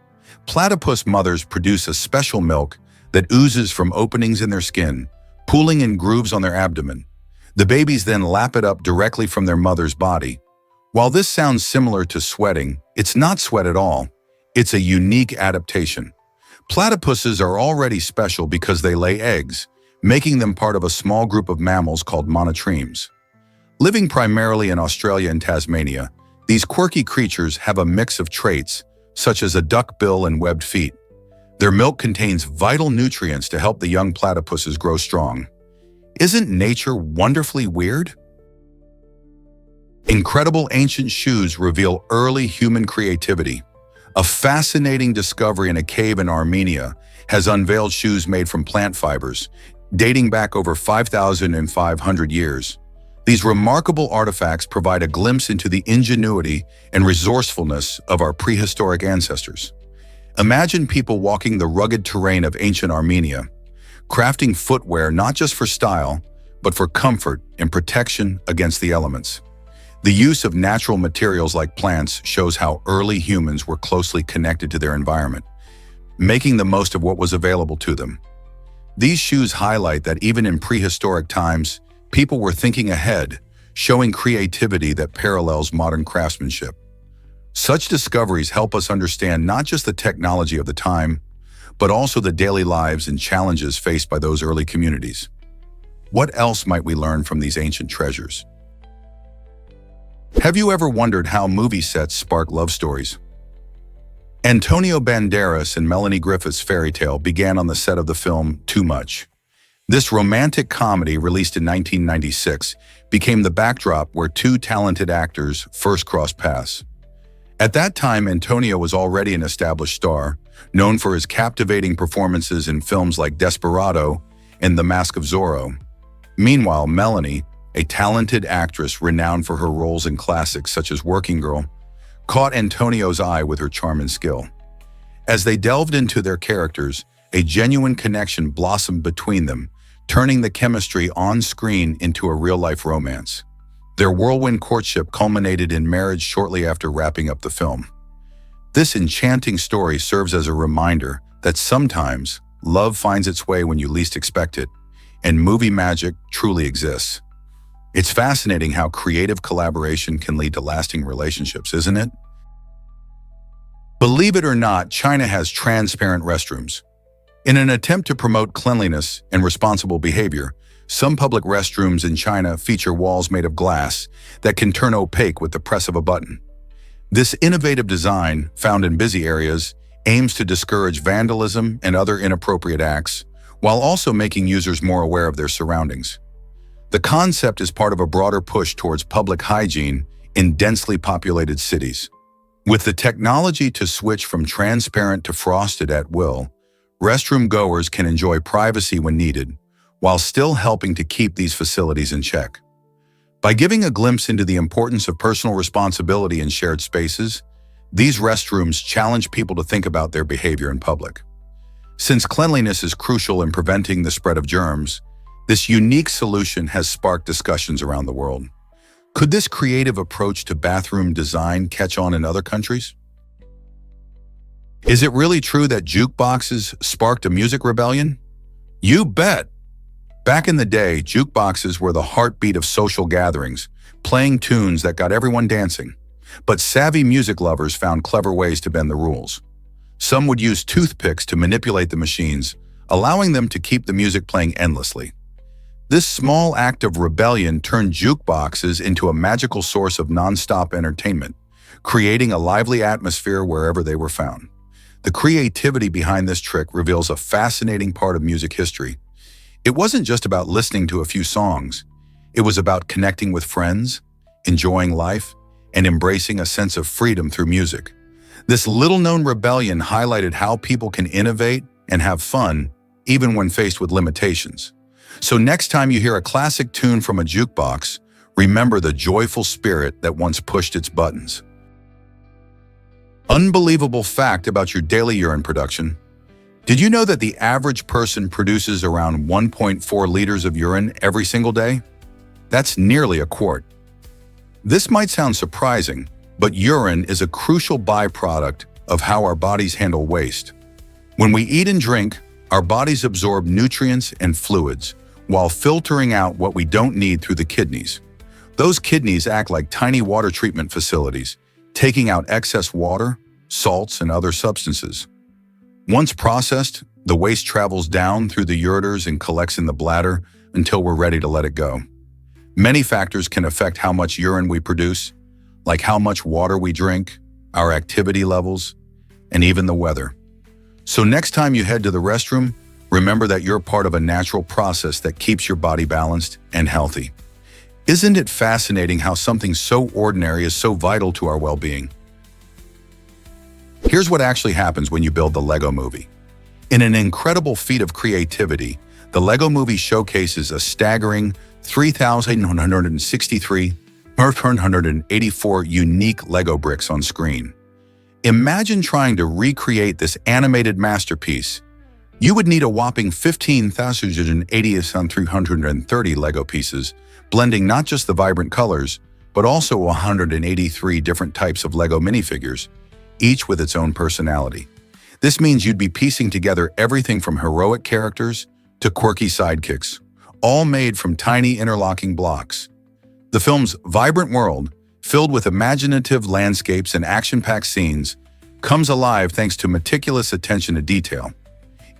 Platypus mothers produce a special milk that oozes from openings in their skin, pooling in grooves on their abdomen. The babies then lap it up directly from their mother's body. While this sounds similar to sweating, it's not sweat at all. It's a unique adaptation. Platypuses are already special because they lay eggs, making them part of a small group of mammals called monotremes. Living primarily in Australia and Tasmania, these quirky creatures have a mix of traits, such as a duck bill and webbed feet. Their milk contains vital nutrients to help the young platypuses grow strong. Isn't nature wonderfully weird? Incredible ancient shoes reveal early human creativity. A fascinating discovery in a cave in Armenia has unveiled shoes made from plant fibers, dating back over 5,500 years. These remarkable artifacts provide a glimpse into the ingenuity and resourcefulness of our prehistoric ancestors. Imagine people walking the rugged terrain of ancient Armenia, crafting footwear not just for style, but for comfort and protection against the elements. The use of natural materials like plants shows how early humans were closely connected to their environment, making the most of what was available to them. These shoes highlight that even in prehistoric times, people were thinking ahead, showing creativity that parallels modern craftsmanship. Such discoveries help us understand not just the technology of the time, but also the daily lives and challenges faced by those early communities. What else might we learn from these ancient treasures? Have you ever wondered how movie sets spark love stories? Antonio Banderas and Melanie Griffith's fairy tale began on the set of the film Too Much. This romantic comedy, released in 1996, became the backdrop where two talented actors first crossed paths. At that time, Antonio was already an established star, known for his captivating performances in films like Desperado and The Mask of Zorro. Meanwhile, Melanie, a talented actress renowned for her roles in classics such as Working Girl, caught Antonio's eye with her charm and skill. As they delved into their characters, a genuine connection blossomed between them, turning the chemistry on screen into a real-life romance. Their whirlwind courtship culminated in marriage shortly after wrapping up the film. This enchanting story serves as a reminder that sometimes love finds its way when you least expect it, and movie magic truly exists. It's fascinating how creative collaboration can lead to lasting relationships, isn't it? Believe it or not, China has transparent restrooms. In an attempt to promote cleanliness and responsible behavior, some public restrooms in China feature walls made of glass that can turn opaque with the press of a button. This innovative design, found in busy areas, aims to discourage vandalism and other inappropriate acts, while also making users more aware of their surroundings. The concept is part of a broader push towards public hygiene in densely populated cities. With the technology to switch from transparent to frosted at will, restroom goers can enjoy privacy when needed, while still helping to keep these facilities in check. By giving a glimpse into the importance of personal responsibility in shared spaces, these restrooms challenge people to think about their behavior in public. Since cleanliness is crucial in preventing the spread of germs, this unique solution has sparked discussions around the world. Could this creative approach to bathroom design catch on in other countries? Is it really true that jukeboxes sparked a music rebellion? You bet! Back in the day, jukeboxes were the heartbeat of social gatherings, playing tunes that got everyone dancing. But savvy music lovers found clever ways to bend the rules. Some would use toothpicks to manipulate the machines, allowing them to keep the music playing endlessly. This small act of rebellion turned jukeboxes into a magical source of non-stop entertainment, creating a lively atmosphere wherever they were found. The creativity behind this trick reveals a fascinating part of music history. It wasn't just about listening to a few songs. It was about connecting with friends, enjoying life, and embracing a sense of freedom through music. This little-known rebellion highlighted how people can innovate and have fun, even when faced with limitations. So next time you hear a classic tune from a jukebox, remember the joyful spirit that once pushed its buttons. Unbelievable fact about your daily urine production. Did you know that the average person produces around 1.4 liters of urine every single day? That's nearly a quart. This might sound surprising, but urine is a crucial byproduct of how our bodies handle waste. When we eat and drink, our bodies absorb nutrients and fluids, while filtering out what we don't need through the kidneys. Those kidneys act like tiny water treatment facilities, taking out excess water, salts, and other substances. Once processed, the waste travels down through the ureters and collects in the bladder until we're ready to let it go. Many factors can affect how much urine we produce, like how much water we drink, our activity levels, and even the weather. So next time you head to the restroom, remember that you're part of a natural process that keeps your body balanced and healthy. Isn't it fascinating how something so ordinary is so vital to our well-being? Here's what actually happens when you build the Lego Movie. In an incredible feat of creativity, the Lego Movie showcases a staggering 3,164 unique Lego bricks on screen. Imagine trying to recreate this animated masterpiece. You would need a whopping 15,330 Lego pieces, blending not just the vibrant colors, but also 183 different types of Lego minifigures, each with its own personality. This means you'd be piecing together everything from heroic characters to quirky sidekicks, all made from tiny interlocking blocks. The film's vibrant world, filled with imaginative landscapes and action-packed scenes, comes alive thanks to meticulous attention to detail.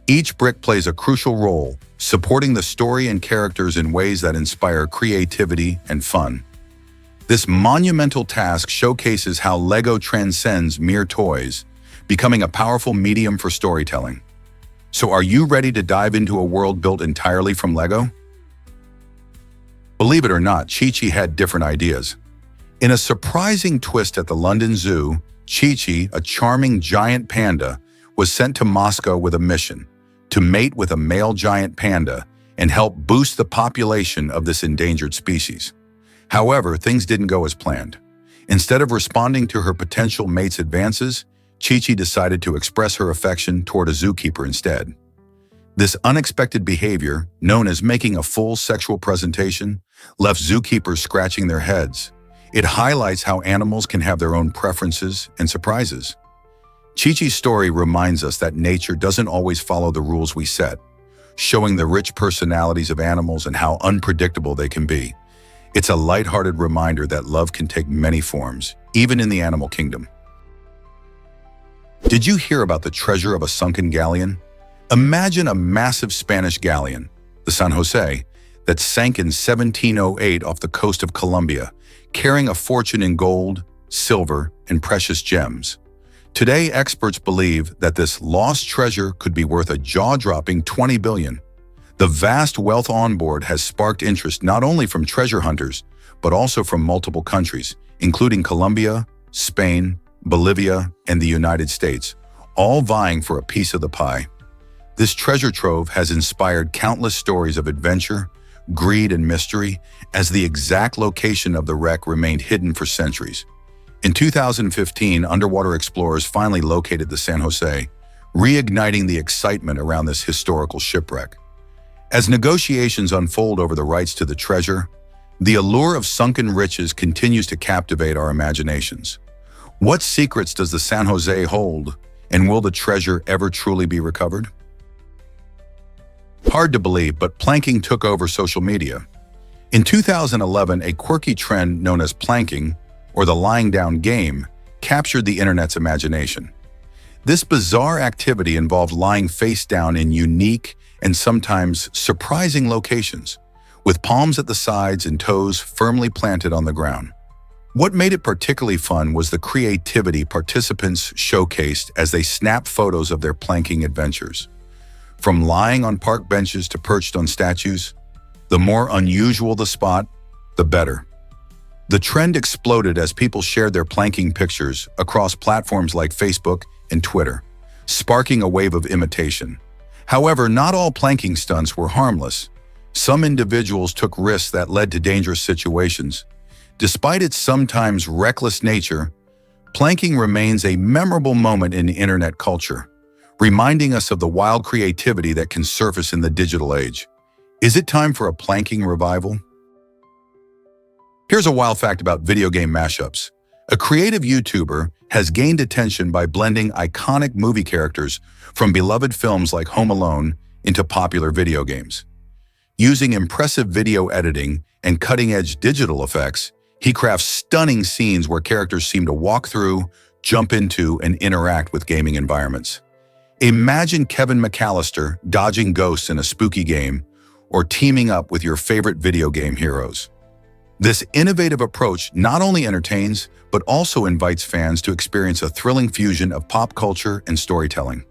Each brick plays a crucial role, supporting the story and characters in ways that inspire creativity and fun. This monumental task showcases how Lego transcends mere toys, becoming a powerful medium for storytelling. So are you ready to dive into a world built entirely from Lego? Believe it or not, ChiChi had different ideas. In a surprising twist at the London Zoo, ChiChi, a charming giant panda, was sent to Moscow with a mission to mate with a male giant panda and help boost the population of this endangered species. However, things didn't go as planned. Instead of responding to her potential mate's advances, ChiChi decided to express her affection toward a zookeeper instead. This unexpected behavior, known as making a full sexual presentation, left zookeepers scratching their heads. It highlights how animals can have their own preferences and surprises. ChiChi's story reminds us that nature doesn't always follow the rules we set, showing the rich personalities of animals and how unpredictable they can be. It's a lighthearted reminder that love can take many forms, even in the animal kingdom. Did you hear about the treasure of a sunken galleon? Imagine a massive Spanish galleon, the San Jose, that sank in 1708 off the coast of Colombia, carrying a fortune in gold, silver, and precious gems. Today, experts believe that this lost treasure could be worth a jaw-dropping $20 billion. The vast wealth on board has sparked interest not only from treasure hunters, but also from multiple countries, including Colombia, Spain, Bolivia, and the United States, all vying for a piece of the pie. This treasure trove has inspired countless stories of adventure, greed, and mystery, as the exact location of the wreck remained hidden for centuries. In 2015, underwater explorers finally located the San Jose, reigniting the excitement around this historical shipwreck. As negotiations unfold over the rights to the treasure, the allure of sunken riches continues to captivate our imaginations. What secrets does the San Jose hold, and will the treasure ever truly be recovered? Hard to believe, but planking took over social media. In 2011, a quirky trend known as planking, or the lying down game, captured the internet's imagination. This bizarre activity involved lying face down in unique and sometimes surprising locations, with palms at the sides and toes firmly planted on the ground. What made it particularly fun was the creativity participants showcased as they snapped photos of their planking adventures. From lying on park benches to perched on statues, the more unusual the spot, the better. The trend exploded as people shared their planking pictures across platforms like Facebook and Twitter, sparking a wave of imitation. However, not all planking stunts were harmless. Some individuals took risks that led to dangerous situations. Despite its sometimes reckless nature, planking remains a memorable moment in internet culture, reminding us of the wild creativity that can surface in the digital age. Is it time for a planking revival? Here's a wild fact about video game mashups. A creative YouTuber has gained attention by blending iconic movie characters from beloved films like Home Alone into popular video games. Using impressive video editing and cutting-edge digital effects, he crafts stunning scenes where characters seem to walk through, jump into, and interact with gaming environments. Imagine Kevin McAllister dodging ghosts in a spooky game, or teaming up with your favorite video game heroes. This innovative approach not only entertains, but also invites fans to experience a thrilling fusion of pop culture and storytelling.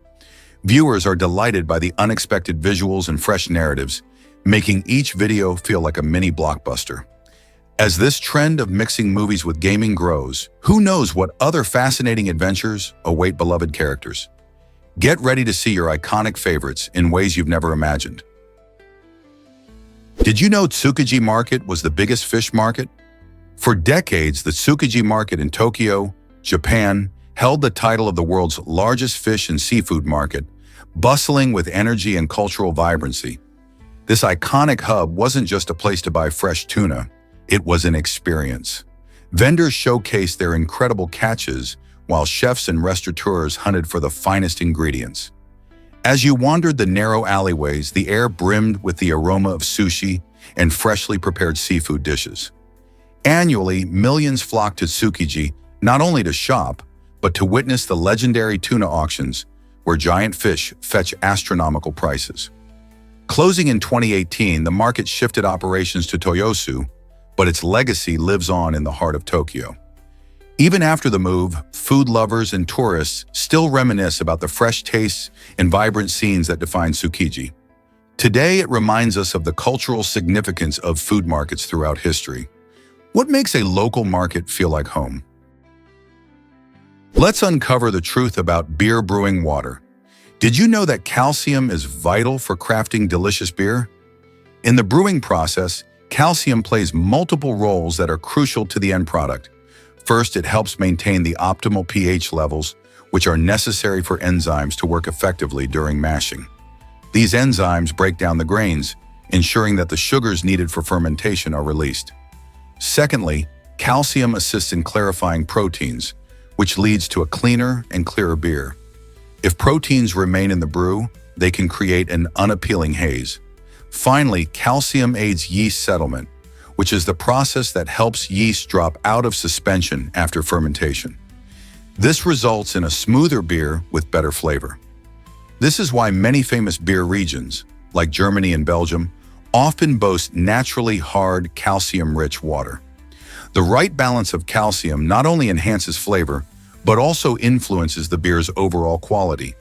Viewers are delighted by the unexpected visuals and fresh narratives, making each video feel like a mini blockbuster. As this trend of mixing movies with gaming grows, who knows what other fascinating adventures await beloved characters? Get ready to see your iconic favorites in ways you've never imagined. Did you know Tsukiji Market was the biggest fish market? For decades, the Tsukiji Market in Tokyo, Japan, held the title of the world's largest fish and seafood market, bustling with energy and cultural vibrancy. This iconic hub wasn't just a place to buy fresh tuna, it was an experience. Vendors showcased their incredible catches, while chefs and restaurateurs hunted for the finest ingredients. As you wandered the narrow alleyways, the air brimmed with the aroma of sushi and freshly prepared seafood dishes. Annually, millions flocked to Tsukiji not only to shop, but to witness the legendary tuna auctions, where giant fish fetch astronomical prices. Closing in 2018, the market shifted operations to Toyosu, but its legacy lives on in the heart of Tokyo. Even after the move, food lovers and tourists still reminisce about the fresh tastes and vibrant scenes that define Tsukiji. Today, it reminds us of the cultural significance of food markets throughout history. What makes a local market feel like home? Let's uncover the truth about beer brewing water. Did you know that calcium is vital for crafting delicious beer? In the brewing process, calcium plays multiple roles that are crucial to the end product. First, it helps maintain the optimal pH levels, which are necessary for enzymes to work effectively during mashing. These enzymes break down the grains, ensuring that the sugars needed for fermentation are released. Secondly, calcium assists in clarifying proteins, which leads to a cleaner and clearer beer. If proteins remain in the brew, they can create an unappealing haze. Finally, calcium aids yeast settlement, which is the process that helps yeast drop out of suspension after fermentation. This results in a smoother beer with better flavor. This is why many famous beer regions, like Germany and Belgium, often boast naturally hard, calcium-rich water. The right balance of calcium not only enhances flavor, but also influences the beer's overall quality.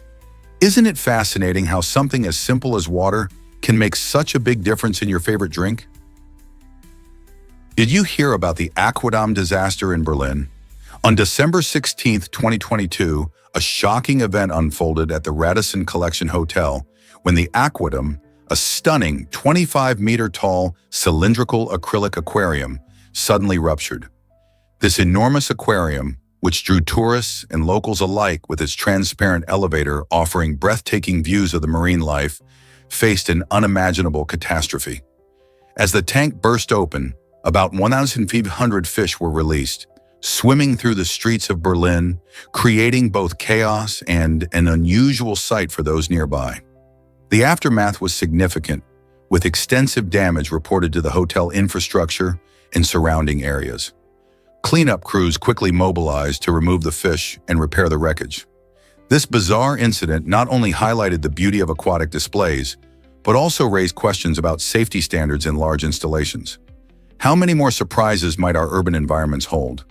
Isn't it fascinating how something as simple as water can make such a big difference in your favorite drink? Did you hear about the Aquadom disaster in Berlin? On December 16, 2022, a shocking event unfolded at the Radisson Collection Hotel when the Aquadom, a stunning 25-meter-tall cylindrical acrylic aquarium, suddenly ruptured. This enormous aquarium, which drew tourists and locals alike with its transparent elevator offering breathtaking views of the marine life, faced an unimaginable catastrophe. As the tank burst open, about 1,500 fish were released, swimming through the streets of Berlin, creating both chaos and an unusual sight for those nearby. The aftermath was significant, with extensive damage reported to the hotel infrastructure and surrounding areas. Cleanup crews quickly mobilized to remove the fish and repair the wreckage. This bizarre incident not only highlighted the beauty of aquatic displays, but also raised questions about safety standards in large installations. How many more surprises might our urban environments hold?